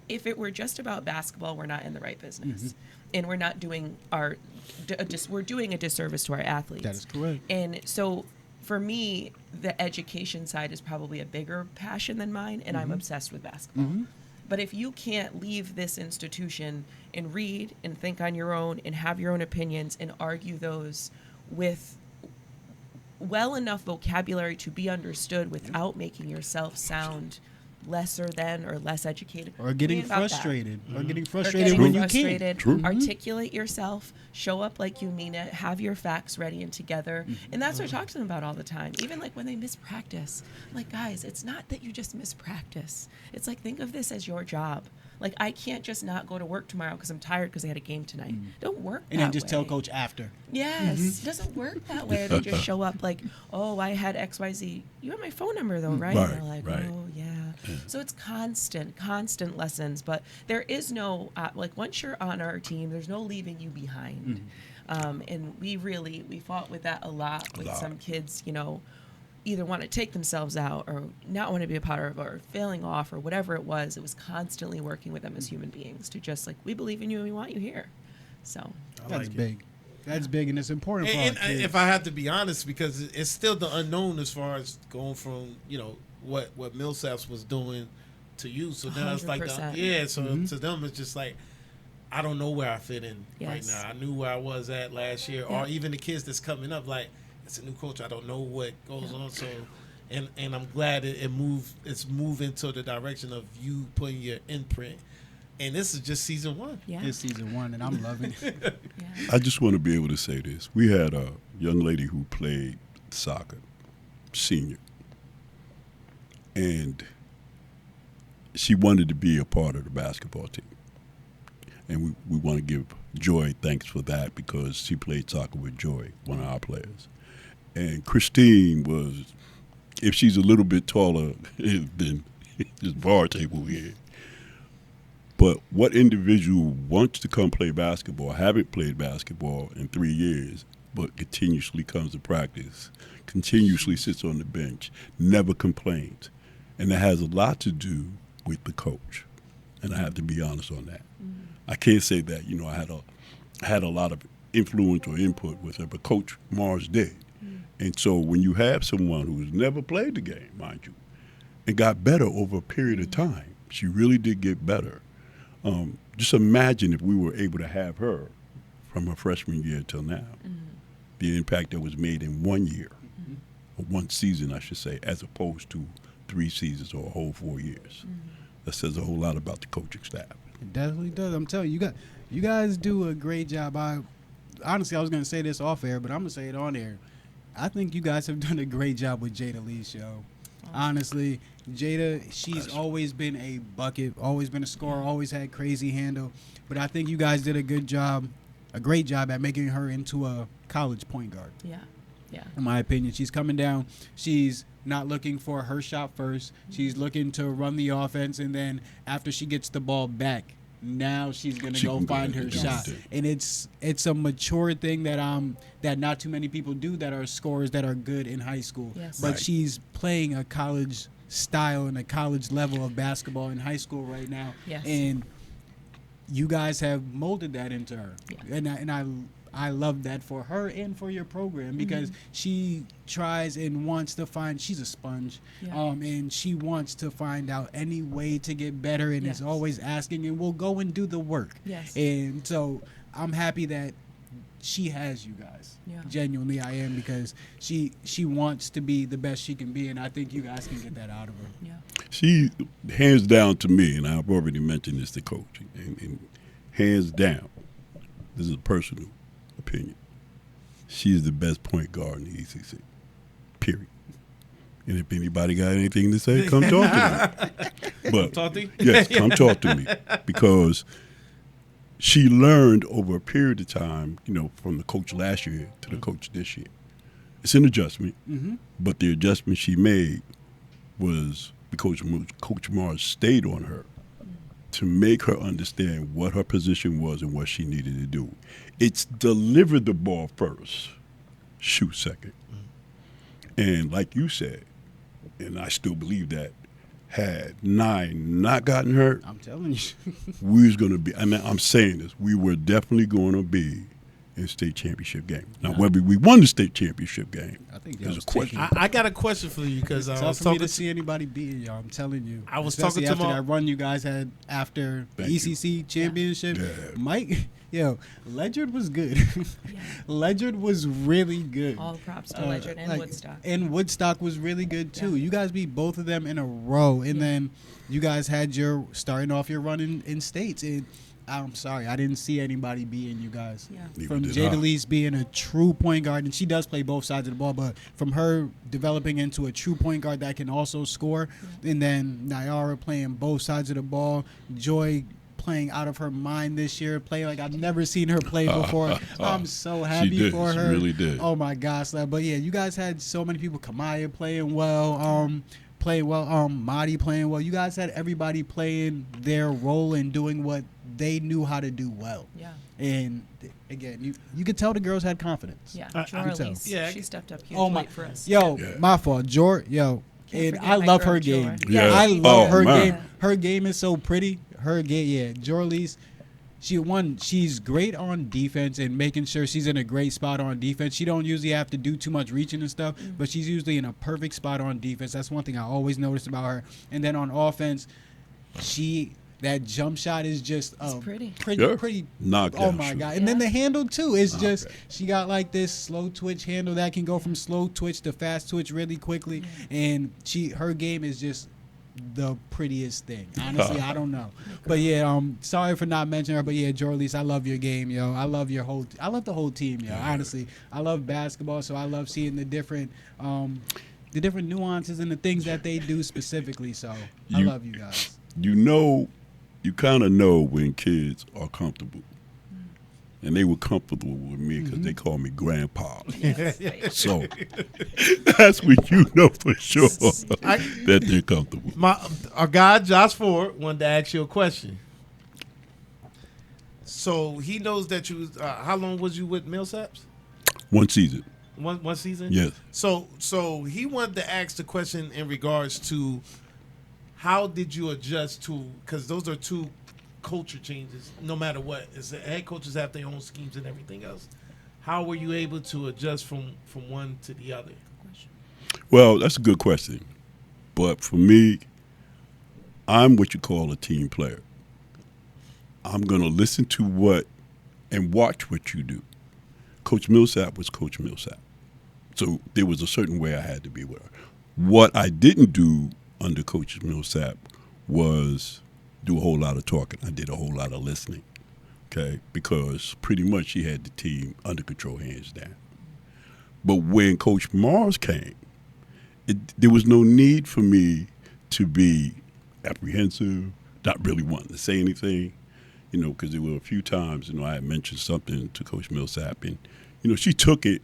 if it were just about basketball, we're not in the right business. And we're not doing we're doing a disservice to our athletes. That is correct. And so for me, the education side is probably a bigger passion than mine, and I'm obsessed with basketball. But if you can't leave this institution and read and think on your own and have your own opinions and argue those with well enough vocabulary to be understood without making yourself sound lesser than or less educated, Or getting read about that. frustrated. Or getting Or frustrated getting when you frustrated, can't. True. articulate yourself, show up like you mean it, have your facts ready and together. And that's what I talk to them about all the time. Even like when they miss practice. I'm like, guys, it's not that you just miss practice. It's like, think of this as your job. Like, I can't just not go to work tomorrow because I'm tired because I had a game tonight. Don't work And that then just tell way. coach after. Yes, it doesn't work that way. They just show up like, oh, I had XYZ. You have my phone number though, right? Right, And they're like, right. oh, yeah. So it's constant lessons. But there is no, like, once you're on our team, there's no leaving you behind. And we fought with that a lot with some kids, either want to take themselves out or not want to be a part of or failing off or whatever it was. It was constantly working with them as human beings to just like, we believe in you and we want you here. So That's big. That's big, and it's important for And our kids. if I have to be honest, because it's still the unknown as far as going from what Millsaps was doing to you. So now it's like 100%. so to them it's just like I don't know where I fit in right Yes. now. I knew where I was at last year, Yeah. or even the kids that's coming up. Like it's a new coach. I don't know what goes on. So, and I'm glad it's moving to the direction of you putting your imprint. And this is just season 1. Yeah. It's season 1, and I'm loving it. Yeah. I just want to be able to say this. We had a young lady who played soccer, senior, and she wanted to be a part of the basketball team. And we want to give Joy thanks for that because she played soccer with Joy, one of our players. And Christine was, if she's a little bit taller than this bar table here, but what individual wants to come play basketball, haven't played basketball in 3 years, but continuously comes to practice, continuously sits on the bench, never complains. And that has a lot to do with the coach. And I have to be honest on that. I can't say that, I had a lot of influence or input with her, but Coach Mars did. And so when you have someone who's never played the game, mind you, and got better over a period of time, she really did get better. Just imagine if we were able to have her from her freshman year till now, the impact that was made in 1 year, or 1 season, I should say, as opposed to 3 seasons or a whole 4 years. That says a whole lot about the coaching staff. It definitely does. I'm telling you, you guys do a great job. Honestly, I was going to say this off air, but I'm going to say it on air. I think you guys have done a great job with Jada Lee's show. Honestly, Jada, she's always been a bucket, always been a scorer, always had crazy handle. But I think you guys did a great job at making her into a college point guard. Yeah. Yeah. In my opinion, she's coming down. She's not looking for her shot first. She's looking to run the offense, and then after she gets the ball back, now she's gonna She go can go find ahead her and do shot. it. And it's a mature thing that not too many people do that are scorers that are good in high school. Yes. But Right. she's playing a college style and a college level of basketball in high school right now. Yes. And you guys have molded that into her. Yeah. And I love that for her and for your program because she tries and wants to find. She's a sponge, Yeah. and she wants to find out any way to get better, and Yes. is always asking, and will go and do the work. Yes. And so I'm happy that she has you guys. Yeah. Genuinely, I am because she wants to be the best she can be, and I think you guys can get that out of her. Yeah. She, hands down to me, and I've already mentioned this to Coach, and hands down, this is a personal opinion, she's the best point guard in the ECC, period. And if anybody got anything to say, come talk to me. But Talk to you? yes, come talk to me because she learned over a period of time, from the coach last year to the coach this year. It's an adjustment, but the adjustment she made was because Coach Mars stayed on her to make her understand what her position was and what she needed to do. It's deliver the ball first, shoot second. And like you said, and I still believe that, had 9 not gotten hurt, I'm telling you. we was going to be, and I'm saying this, we were definitely going to be in state championship game. Now, whether we won the state championship game I think is a y'all question. I got a question for you because I Tough was for me talking to to see anybody beating y'all. I'm telling you. I was Especially talking to after my- that run you guys had after the Thank you. ECC championship. Yeah. Mike, Ledyard was good. Yeah. Ledyard was really good. All props to Ledyard and like, Woodstock. And Woodstock was really good too. Yeah. You guys beat both of them in a row, and Yeah. then you guys had your starting off your run in states. And I'm sorry, I didn't see anybody beating you guys. Yeah. Neither From did Jada I. Lee's being a true point guard, and she does play both sides of the ball, but from her developing into a true point guard that can also score, and then Nyara playing both sides of the ball, Joy playing out of her mind this year, playing like I've never seen her play before. I'm so happy did. for She her. really did. Oh my gosh, but yeah, you guys had so many people. Kamaya playing well. Madi playing well. You guys had everybody playing their role and doing what they knew how to do well. Yeah. And again, you could tell the girls had confidence. Yeah. I can tell. Jorlise, Yeah. she stepped up huge Oh my, for us. yo, Yeah. my fault, Jor, Can't and forget I my love girl, her Jor. game. Yeah. I love Oh, her man. game. Her game is so pretty. Her game, Jorlise, she's great on defense and making sure she's in a great spot on defense. She don't usually have to do too much reaching and stuff, but she's usually in a perfect spot on defense. That's one thing I always noticed about her. And then on offense, that jump shot is just pretty. pretty. Knockdown Oh my shot. god! And then the handle too is Not just bad. she got like this slow twitch handle that can go from slow twitch to fast twitch really quickly, and her game is just the prettiest thing. Honestly, I don't know, but yeah, sorry for not mentioning her, but yeah, Jorlease, I love your game, yo. I love the whole team, yo. Honestly, I love basketball, so I love seeing the different nuances and the things that they do specifically. So I love you guys. You kind of know when kids are comfortable. And they were comfortable with me because they call me grandpa. So that's when you know for sure that they're comfortable. Our guy Josh Ford wanted to ask you a question. So he knows that you. How long was you with Millsaps? One season. One season. Yes. So he wanted to ask the question in regards to how did you adjust to, because those are two culture changes. No matter what, is the head coaches have their own schemes and everything else. How were you able to adjust from one to the other? Well, that's a good question. But for me, I'm what you call a team player. I'm going to listen to and watch what you do. Coach Millsap was Coach Millsap. So there was a certain way I had to be with her. What I didn't do under Coach Millsap was do a whole lot of talking. I did a whole lot of listening, okay, because pretty much she had the team under control, hands down. But when Coach Mars came, there was no need for me to be apprehensive, not really wanting to say anything, because there were a few times, I had mentioned something to Coach Millsap, and, she took it,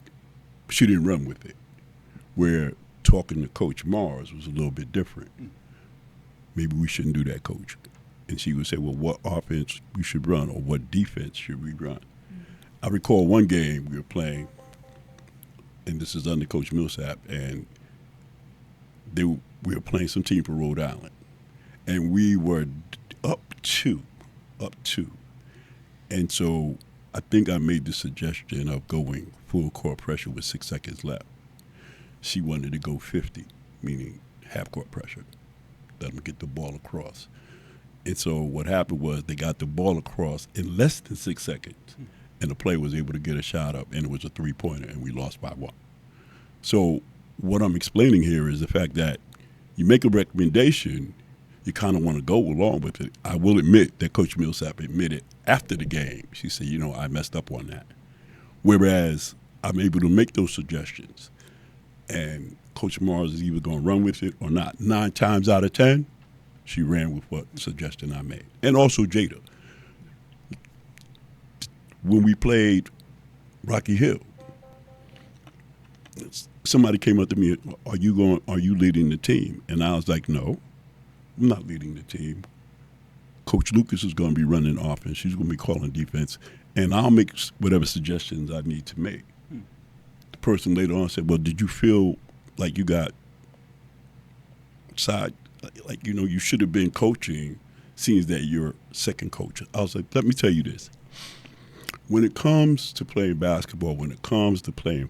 she didn't run with it, where talking to Coach Mars was a little bit different. Maybe we shouldn't do that, Coach. And she would say, well, what offense we should run or what defense should we run? I recall one game we were playing, and this is under Coach Millsap, and we were playing some team for Rhode Island. And we were up two. And so I think I made the suggestion of going full court pressure with 6 seconds left. She wanted to go 50, meaning half court pressure. Let them get the ball across. And so what happened was they got the ball across in less than 6 seconds, and the player was able to get a shot up, and it was a three-pointer, and we lost by 1. So what I'm explaining here is the fact that you make a recommendation, you kind of want to go along with it. I will admit that Coach Millsap admitted after the game, she said, I messed up on that. Whereas I'm able to make those suggestions, and Coach Mars is either going to run with it or not. 9 times out of 10, she ran with what suggestion I made. And also Jada. When we played Rocky Hill, somebody came up to me, are you leading the team? And I was like, no, I'm not leading the team. Coach Lucas is going to be running offense. She's going to be calling defense. And I'll make whatever suggestions I need to make. The person later on said, well, did you feel like you got you should have been coaching, seeing that you're second coach? I was like, let me tell you this. When it comes to playing basketball, when it comes to playing,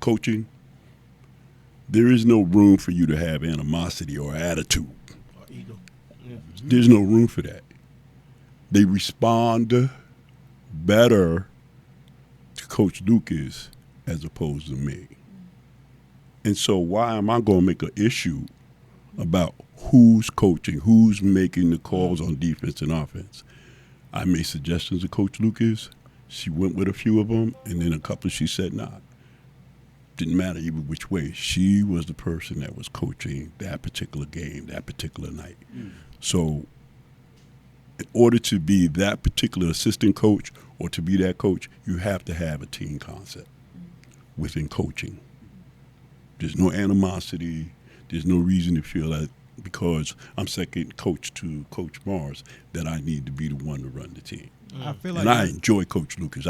coaching, there is no room for you to have animosity or attitude. Ego. Yeah. There's no room for that. They respond better to Coach Lucas as opposed to me. And so why am I going to make an issue about who's coaching, who's making the calls on defense and offense? I made suggestions to Coach Lucas. She went with a few of them, and then a couple she said, nah. Didn't matter even which way. She was the person that was coaching that particular game, that particular night. So in order to be that particular assistant coach or to be that coach, you have to have a team concept within coaching. There's no animosity. There's no reason to feel that because I'm second coach to Coach Mars that I need to be the one to run the team. I feel like And I enjoy Coach Lucas.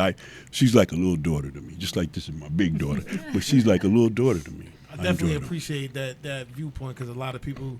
She's like a little daughter to me, just like this is my big daughter. But she's like a little daughter to me. I definitely enjoy her. appreciate that viewpoint because a lot of people,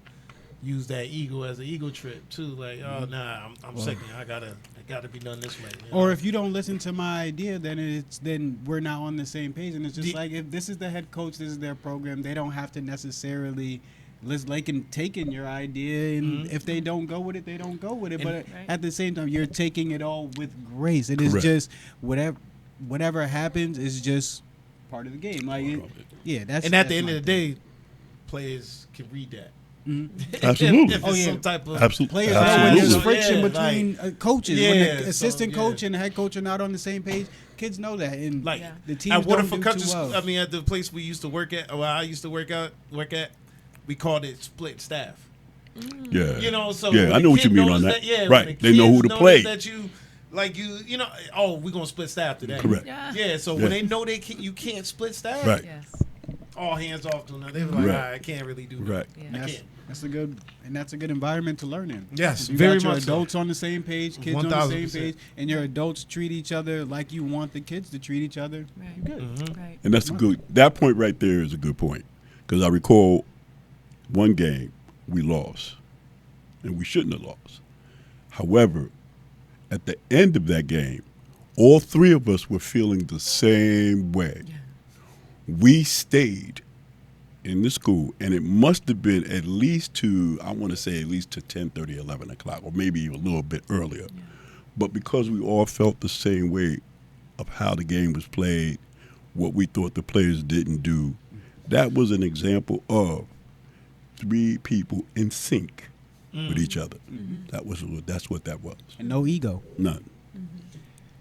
use that ego as an ego trip too. Like, oh nah, I'm second. It gotta be done this way. You know? Or if you don't listen to my idea, then we're not on the same page. And it's just like, if this is the head coach, this is their program, they don't have to necessarily they can take in your idea, and if they don't go with it, they don't go with it. But at the same time, you're taking it all with grace. It is just whatever happens is just part of the game. Like, that's. And at the end of the day, players can read that. Absolutely. If some type of Players know when there's Absolutely. friction Yeah, between coaches. yeah, When the so, assistant coach and the head coach are not on the same page, kids know that. And like the teams at don't Waterford do Country too School. well. I mean, at the place we used to work at, or I used to work at, we called it split staff. Yeah. You know, so Yeah, when I the know what kid you mean knows on that. when Right. the They know kids who to notice play. That you know, we're gonna split staff today. Correct. Yeah. So Yeah. when they know you can't split staff, Right. Yes. all hands off to them. They were like, Right. all right, I can't really do that. Right. Yeah. I can't. That's a good environment to learn in. Yes, You very got your much so. adults on the same page, kids on the same 1000%. page, and your adults treat each other like you want the kids to treat each other. Right. You're good. Right. And that's that point right there is a good point. Because I recall one game we lost, and we shouldn't have lost. However, at the end of that game, all three of us were feeling the same way. We stayed in the school, and it must have been at least to 10:30, 11 o'clock, or maybe even a little bit earlier. But because we all felt the same way of how the game was played, what we thought the players didn't do, that was an example of three people in sync with each other. That's what that was. And no ego. None.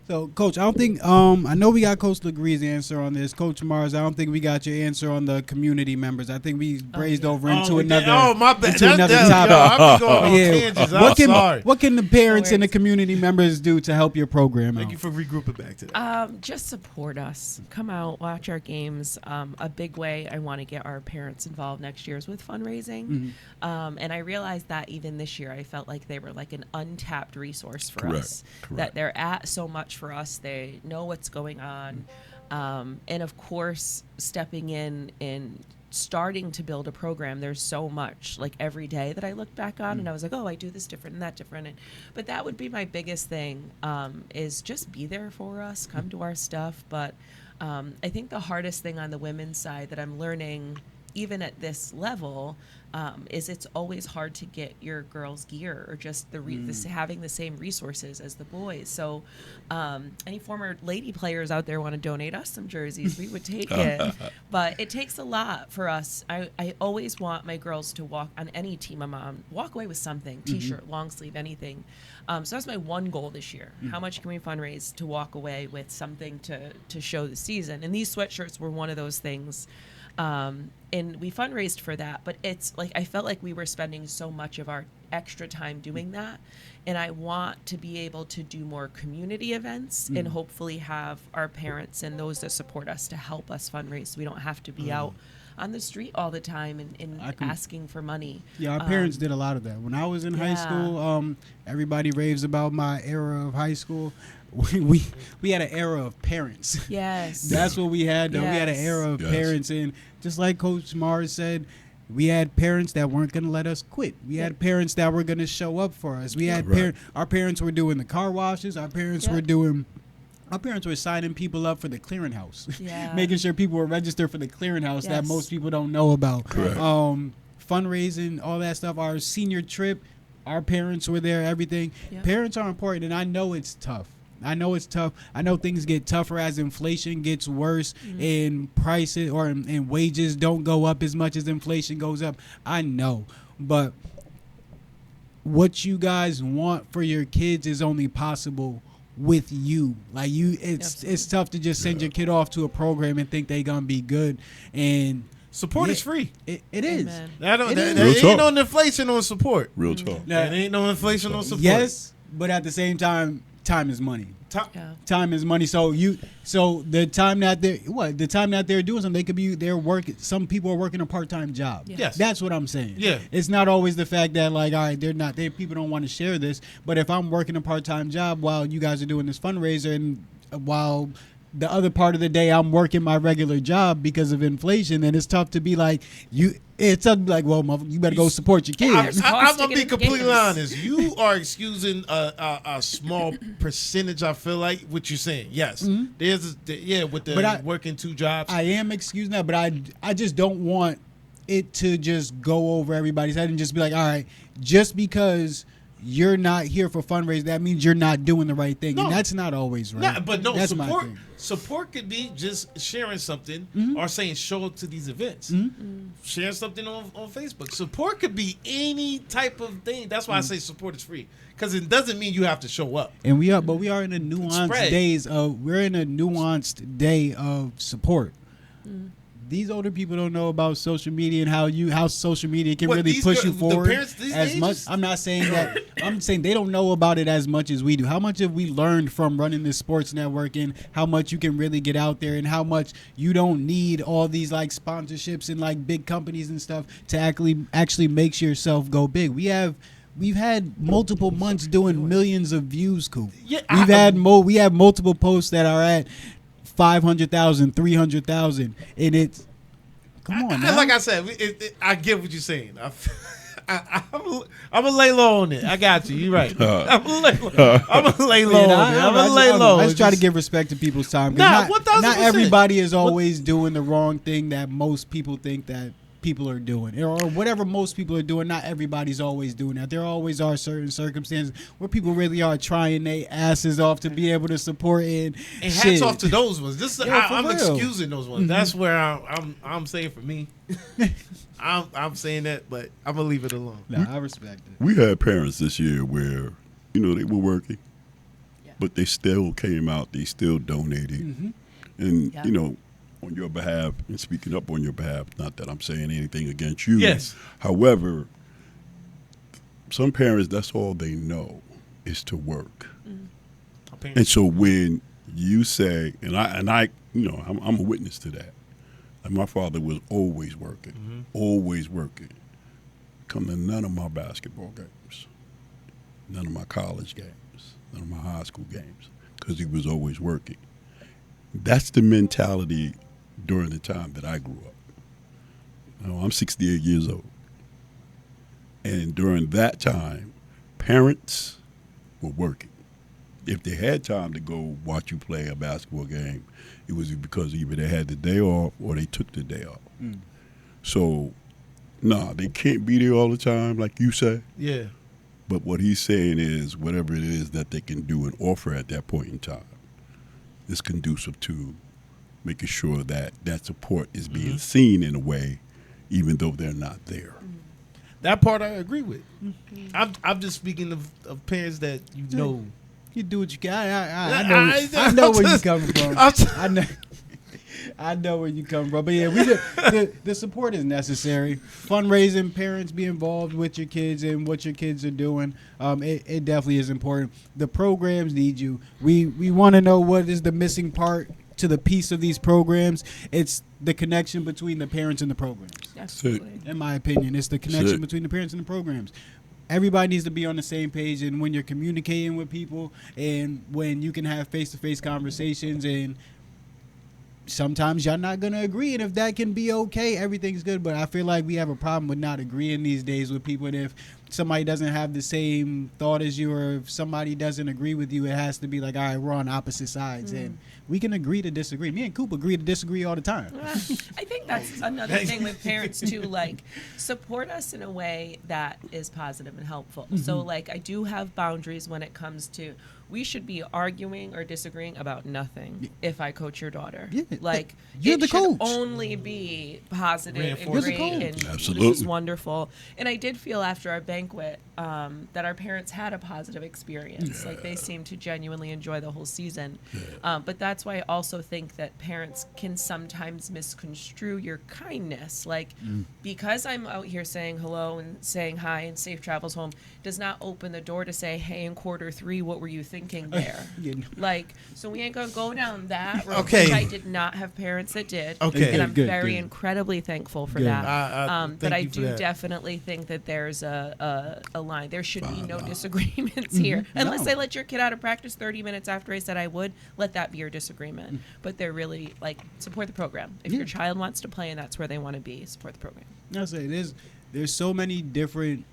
So, Coach, I don't think I know we got Coach Legree's answer on this. Coach Mars, I don't think we got your answer on the community members. I think we grazed over into another. Oh my bad. Into another topic. I've been going on Yeah. tangents. I'm sorry. What can the parents No and the community members do to help your program Thank out? you for regrouping back to that. Just support us. Come out, watch our games. A big way I want to get our parents involved next year is with fundraising. And I realized that even this year, I felt like they were like an untapped resource for Correct. us. Correct. That they're at so much for us. They know what's going on. And of course, stepping in and starting to build a program, there's so much like every day that I look back on and I was like, oh, I do this different and that different. But that would be my biggest thing, is just be there for us, come to our stuff. But I think the hardest thing on the women's side that I'm learning, even at this level, is it's always hard to get your girls gear or just having the same resources as the boys. So any former lady players out there want to donate us some jerseys, we would take it. But it takes a lot for us. I always want my girls to walk on any team I'm on, walk away with something, t-shirt, long sleeve, anything. So that's my one goal this year. How much can we fundraise to walk away with something to show the season? And these sweatshirts were one of those things. And we fundraised for that, but it's like I felt like we were spending so much of our extra time doing that, and I want to be able to do more community events and hopefully have our parents and those that support us to help us fundraise so we don't have to be out on the street all the time and asking for money. Yeah, our parents did a lot of that. When I was in high school, everybody raves about my era of high school. We had an era of parents. Yes. That's what we had. Though. We had an Yes. era of Yes. parents, and just like Coach Mars said, we had parents that weren't going to let us quit. We had parents that were going to show up for us. We had Right. our parents were doing the car washes. Our parents were doing. Our parents were signing people up for the clearinghouse, Yeah. making sure people were registered for the clearinghouse that Yes. most people don't know about. Correct. Fundraising, all that stuff. Our senior trip, our parents were there. Everything. Yeah. Parents are important, and I know it's tough. I know it's tough. I know things get tougher as inflation gets worse and prices and wages don't go up as much as inflation goes up. I know. But what you guys want for your kids is only possible with you. Like it's tough to just send your kid off to a program and think they gonna be good. And Support is free. It is. Amen. That It is. there Real ain't talk. no inflation on support. Real talk. Now, There ain't no inflation on support. yes, but at the same time, time is money. Yeah. Time is money. So the time that they're doing something, they're working. Some people are working a part-time job. Yeah. Yes. That's what I'm saying. Yeah. It's not always the fact that like, all right, people don't want to share this. But if I'm working a part-time job while you guys are doing this fundraiser and while the other part of the day I'm working my regular job because of inflation, and it's tough to be like you. It's tough to be like, well, you better go support your kids. I'm gonna be completely honest. You are excusing a small percentage. I feel like what you're saying. Yes, there's with the working 2 jobs. I am excusing that, but I just don't want it to just go over everybody's head and just be like, all right, just because you're not here for fundraising, that means you're not doing the right thing, and that's not always right. That's support. Support could be just sharing something or saying show up to these events, sharing something on Facebook. Support could be any type of thing. That's why I say support is free, because it doesn't mean you have to show up. And we are in a nuanced day of support. These older people don't know about social media and how social media can really push you forward as much. I'm not saying that. I'm saying they don't know about it as much as we do. How much have we learned from running this sports network, and how much you can really get out there, and how much you don't need all these like sponsorships and like big companies and stuff to actually make yourself go big. We've had multiple months doing millions of views, Coop. Yeah, we have multiple posts that are at 500,000, 300,000, and it's come on. Like I said, I get what you're saying. I'm gonna lay low on it. I got you. You're right. I'm gonna lay low on it. I'm gonna lay low. I just try to give respect to people's time. Nah, not everybody is always doing the wrong thing that most people think that people are doing, or whatever most people are doing. Not everybody's always doing that. There always are certain circumstances where people really are trying their asses off to be able to support and hats off to those ones. I'm excusing those ones. That's where I'm saying for me. I'm saying that, but I'm gonna leave it alone. Nah, I respect it. We had parents this year where they were working, but they still came out. They still donated, and on your behalf and speaking up on your behalf, not that I'm saying anything against you. Yes. However, some parents, that's all they know is to work. And so when you say, and I, I'm a witness to that. Like my father was always working, always working. Come to none of my basketball games, none of my college games, none of my high school games, because he was always working. That's the mentality during the time that I grew up. I'm 68 years old. And during that time, parents were working. If they had time to go watch you play a basketball game, it was because either they had the day off or they took the day off. So, they can't be there all the time, like you say. Yeah. But what he's saying is whatever it is that they can do and offer at that point in time is conducive to making sure that support is being seen in a way, even though they're not there. That part I agree with. I'm just speaking of parents that You do what you got. I know where you coming from. I know where you come from. But yeah, the support is necessary. Fundraising, parents be involved with your kids and what your kids are doing. It definitely is important. The programs need you. We want to know what is the missing part to the piece of these programs. It's the connection between the parents and the programs. Absolutely. In my opinion, it's the connection between the parents and the programs. Everybody needs to be on the same page, and when you're communicating with people and when you can have face-to-face conversations, and sometimes y'all not going to agree, and if that can be okay, everything's good. But I feel like we have a problem with not agreeing these days with people, and if somebody doesn't have the same thought as you, or if somebody doesn't agree with you, it has to be like, all right, we're on opposite sides, and we can agree to disagree. Me and Coop agree to disagree all the time. I think that's another thing with parents too, like support us in a way that is positive and helpful. So like I do have boundaries when it comes to, we should be arguing or disagreeing about nothing if I coach your daughter. Yeah. Like you're it the should coach. Only be positive and You're the great coach. and Absolutely. this is wonderful. And I did feel after our banquet that our parents had a positive experience. Like they seemed to genuinely enjoy the whole season. But that's why I also think that parents can sometimes misconstrue your kindness. Like because I'm out here saying hello and saying hi and safe travels home does not open the door to say, hey, in Q3, what were you thinking there? Like, so we ain't gonna go down that road. Okay. Which I did not have parents that did. Okay. And I'm Good, very good. incredibly thankful for Good. that. But thank I you for do that. definitely think that there's a a line. There should be no disagreements here. Unless No. I let your kid out of practice 30 minutes after I said I would, let that be your disagreement. But they're really like, support the program. If your child wants to play and that's where they want to be, support the program. I say there's so many different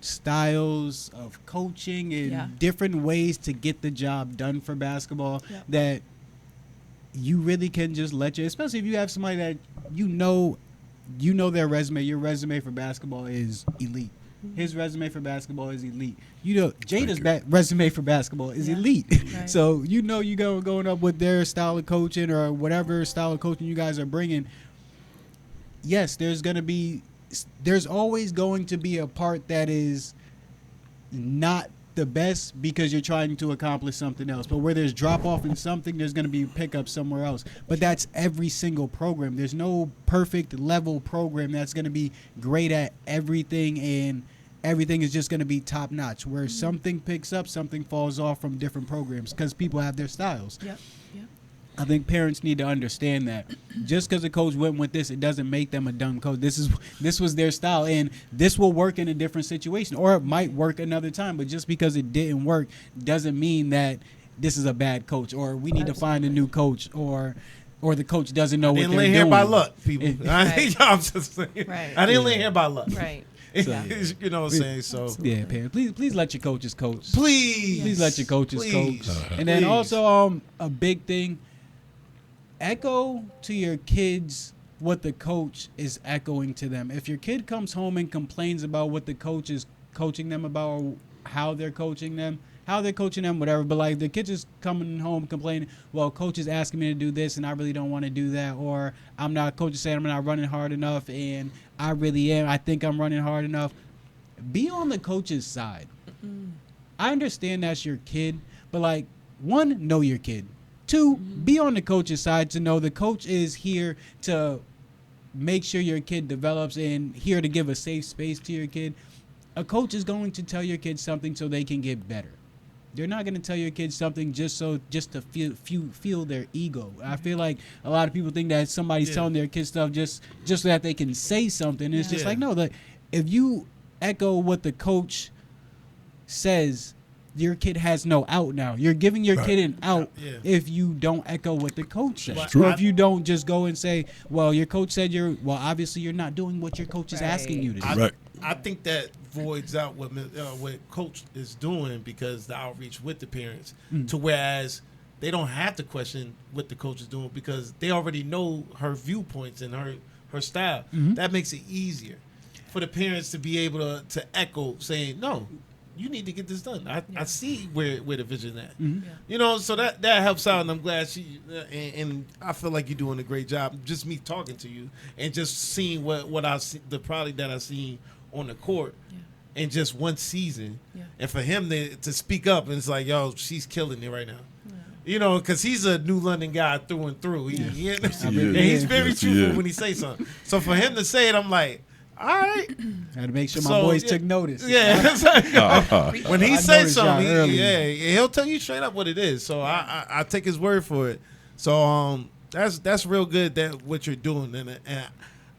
styles of coaching and different ways to get the job done for basketball that you really can just let you, especially if you have somebody that you know their resume. Your resume for basketball is elite. His resume for basketball is elite. You know, Jada's resume for basketball is elite. Right. So you know you going up with their style of coaching or whatever style of coaching you guys are bringing. Yes, there's always going to be a part that is not the best because you're trying to accomplish something else. But where there's drop off in something, there's going to be pickup somewhere else. But that's every single program. There's no perfect level program that's going to be great at everything and everything is just going to be top notch. Where something picks up, something falls off from different programs because people have their styles. Yep. Yep. I think parents need to understand that just because a coach went with this, it doesn't make them a dumb coach. This was their style, and this will work in a different situation, or it might work another time. But just because it didn't work doesn't mean that this is a bad coach, or we need to find a new coach, or the coach doesn't know what they're Didn't doing. lay here by luck, people. I'm just saying. Right. I didn't lay here by luck. Right. You know what I'm saying? So Yeah, parents, please let your coaches coach. please Let your coaches please, coach. And then please. also a big thing, echo to your kids what the coach is echoing to them. If your kid comes home and complains about what the coach is coaching them about or how they're coaching them, whatever, but like the kid is coming home complaining, well, coach is asking me to do this and I really don't want to do that, or coach is saying I'm not running hard enough and I really am. I think I'm running hard enough. Be on the coach's side. I understand that's your kid, but like, one, know your kid. Two, be on the coach's side to know the coach is here to make sure your kid develops and here to give a safe space to your kid. A coach is going to tell your kid something so they can get better. They're not going to tell your kids something just to feel their ego. I feel like a lot of people think that somebody's telling their kids stuff just so that they can say something. It's just like, no, if you echo what the coach says, your kid has no out now. You're giving your kid an out if you don't echo what the coach says. Or if you don't just go and say, well, your coach said obviously you're not doing what your coach is asking you to do. I think that voids out what coach is doing because the outreach with the parents, to whereas they don't have to question what the coach is doing because they already know her viewpoints and her style. That makes it easier for the parents to be able to echo saying, no, you need to get this done. I see where the vision is at. You know, so that helps out, and I'm glad and I feel like you're doing a great job. Just me talking to you and just seeing what I see, the product that I seen on the court in just one season, and for him to speak up and it's like, yo, she's killing it right now. You know, because he's a New London guy through and through. And he's very truthful when he says something. So for him to say it, I'm like, all right. Had to make sure my boys took notice. Yeah. When he says something, early. he'll tell you straight up what it is. So I take his word for it. So that's real good that what you're doing, and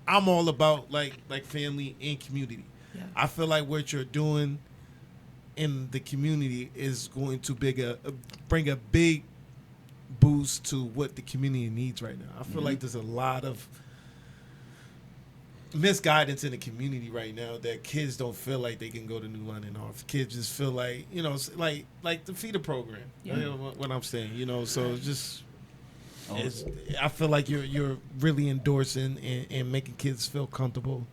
I'm all about like family and community. Yeah. I feel like what you're doing in the community is going to bring a big boost to what the community needs right now. I feel like there's a lot of misguidance in the community right now that kids don't feel like they can go to New London, or if kids just feel like, you know, like the feeder program. You know what I'm saying, you know. So it's just I feel like you're really endorsing and making kids feel comfortable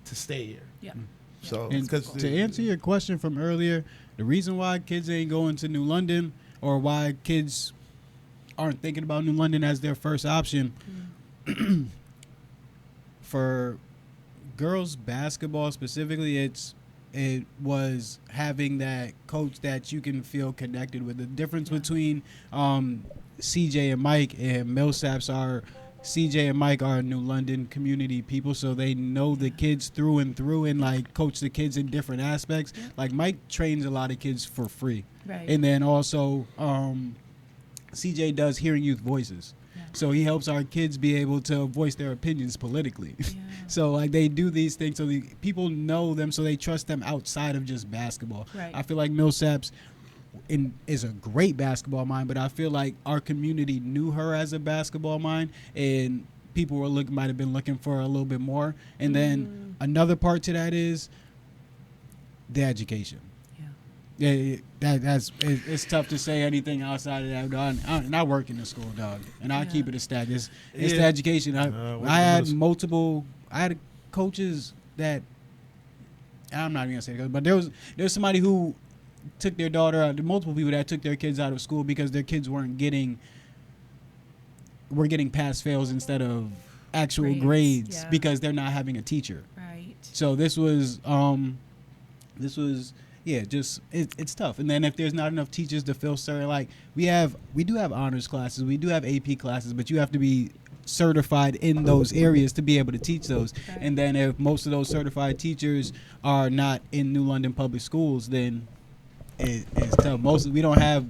to stay here. Yeah. So because to answer your question from earlier, the reason why kids ain't going to New London or why kids aren't thinking about New London as their first option for girls basketball specifically, it was having that coach that you can feel connected with. The difference between CJ and Mike and Millsaps are CJ and Mike are New London community people, so they know the kids through and through and like coach the kids in different aspects. Like Mike trains a lot of kids for free. Right. And then also CJ does hearing youth voices. So he helps our kids be able to voice their opinions politically. Yeah. So like they do these things so the people know them, so they trust them outside of just basketball. Right. I feel like Millsaps is a great basketball mind, but I feel like our community knew her as a basketball mind, and people might have been looking for a little bit more. And then another part to that is the education. Yeah, it's tough to say anything outside of that. I work in the school, dog, and I keep it a stat. It's the education. I had coaches that I'm not even gonna say it, but there was somebody who took their daughter out. Multiple people that took their kids out of school because their kids were getting pass fails instead of actual grades because they're not having a teacher. Right. So this was it's tough. And then if there's not enough teachers to fill certain, like we do have honors classes, we do have AP classes, but you have to be certified in those areas to be able to teach those. Right. And then if most of those certified teachers are not in New London Public Schools, then it's tough. We don't have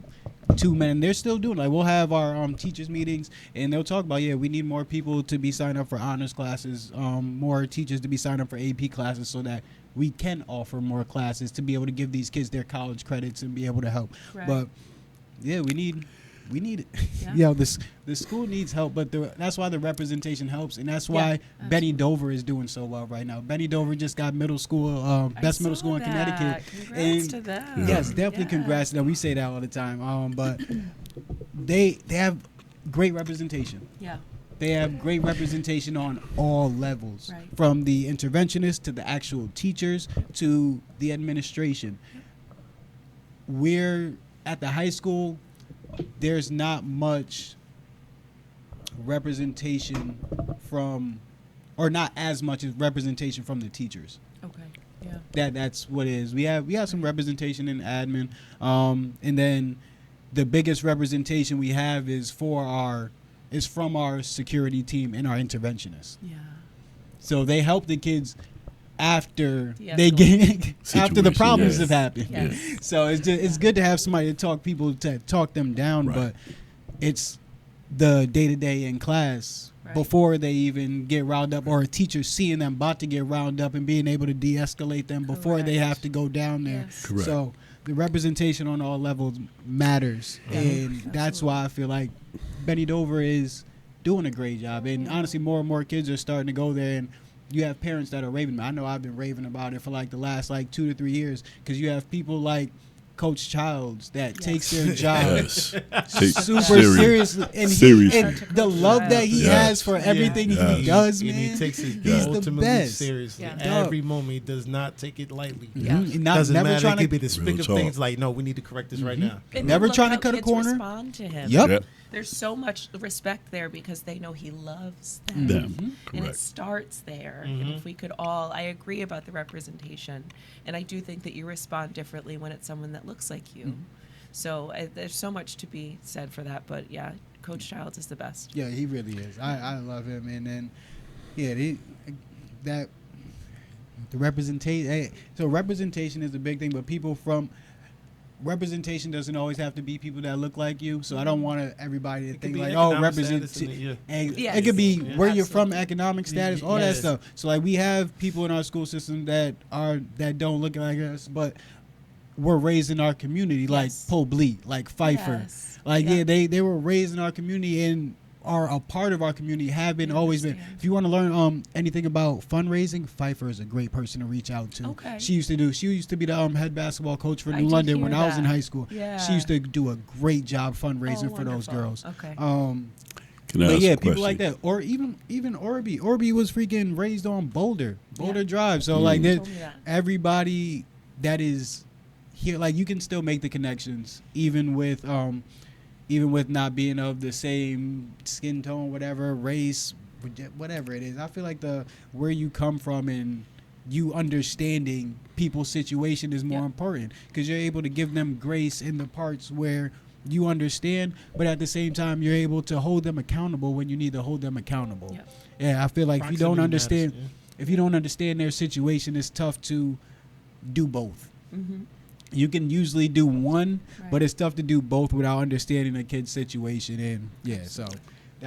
too many. They're still doing, like, we'll have our teachers meetings and they'll talk about, we need more people to be signed up for honors classes, more teachers to be signed up for AP classes so that we can offer more classes to be able to give these kids their college credits and be able to help. Right. But we need it. Yeah. The school needs help, but that's why the representation helps, and that's why Benny Dover is doing so well right now. Benny Dover just got middle school, best middle school in Connecticut. Congrats to them. Yes, definitely congrats to them. We say that all the time. But they have great representation. Yeah. They have great representation on all levels, Right. from the interventionists to the actual teachers to the administration. We're at the high school. There's not much representation or not as much as representation from the teachers. Okay. Yeah. That's what it is. We have some representation in admin, and then the biggest representation we have is from our security team and our interventionists. Yeah. So they help the kids after Yeah, they get after the Situation, problems yes. have happened. Yes. So it's good to have somebody to talk them down, Right. but it's the day-to-day in class Right. before they even get round up, or a teacher seeing them about to get round up and being able to de-escalate them before they Correct. have to go down there. Yes. Correct. So the representation on all levels matters, and that's why I feel like Benny Dover is doing a great job. And honestly, more and more kids are starting to go there, and you have parents that are raving. I know I've been raving about it for like the last 2 to 3 years, because you have people like Coach Childs that takes their job Yes. super Serious. seriously, and Seriously. and the love that he Yes. has for everything Yeah. he does, And man. he takes it He's the ultimately best. seriously. Yeah. Every moment, he does not take it lightly. Yeah. Mhm. Doesn't Never matter. trying It could be to. the Real spick of talk. things like, no, we need to correct this right now. And Never look trying to how cut a kids corner. Respond to him. Yep. Yep. There's so much respect there because they know he loves Mm-hmm. them. Them. And it Correct. starts there. And if we could all, I agree about the representation. And I do think that you respond differently when it's someone that looks like you. So there's so much to be said for that. But yeah, Coach Childs is the best. Yeah, he really is. I love him, and then the representation. So representation is a big thing, but representation doesn't always have to be people that look like you. So I don't want everybody to could think be like, economic represent. status in it, Yes. It could be Yeah. where you're from, Absolutely. economic status, all that Yes. stuff. So like we have people in our school system that don't look like us, but were raised in our community, like Yes. Poe Bleet, like Pfeiffer. Yes. Like Yeah. they were raised in our community and are a part of our community, have been, I always been. understand. If you want to learn anything about fundraising, Pfeiffer is a great person to reach out to. Okay. She used to be the head basketball coach for I New did London hear when I was in that. high school. Yeah. She used to do a great job fundraising Oh, for those wonderful. girls. Okay. Can I But ask yeah, a people question? like that, or even Orby. Orby was freaking raised on Boulder Yeah. Drive. So like, You told me that. everybody that is here, like you can still make the connections, even with not being of the same skin tone, whatever race, whatever it is. I feel like where you come from and you understanding people's situation is more Yeah. important, because you're able to give them grace in the parts where you understand, but at the same time you're able to hold them accountable when you need to hold them accountable. Yeah. Yeah, I feel like if you don't Proximity understand, matters, if you don't understand their situation, it's tough to do both. Mm-hmm. You can usually do one, Right. but it's tough to do both without understanding a kid's situation. And yeah, so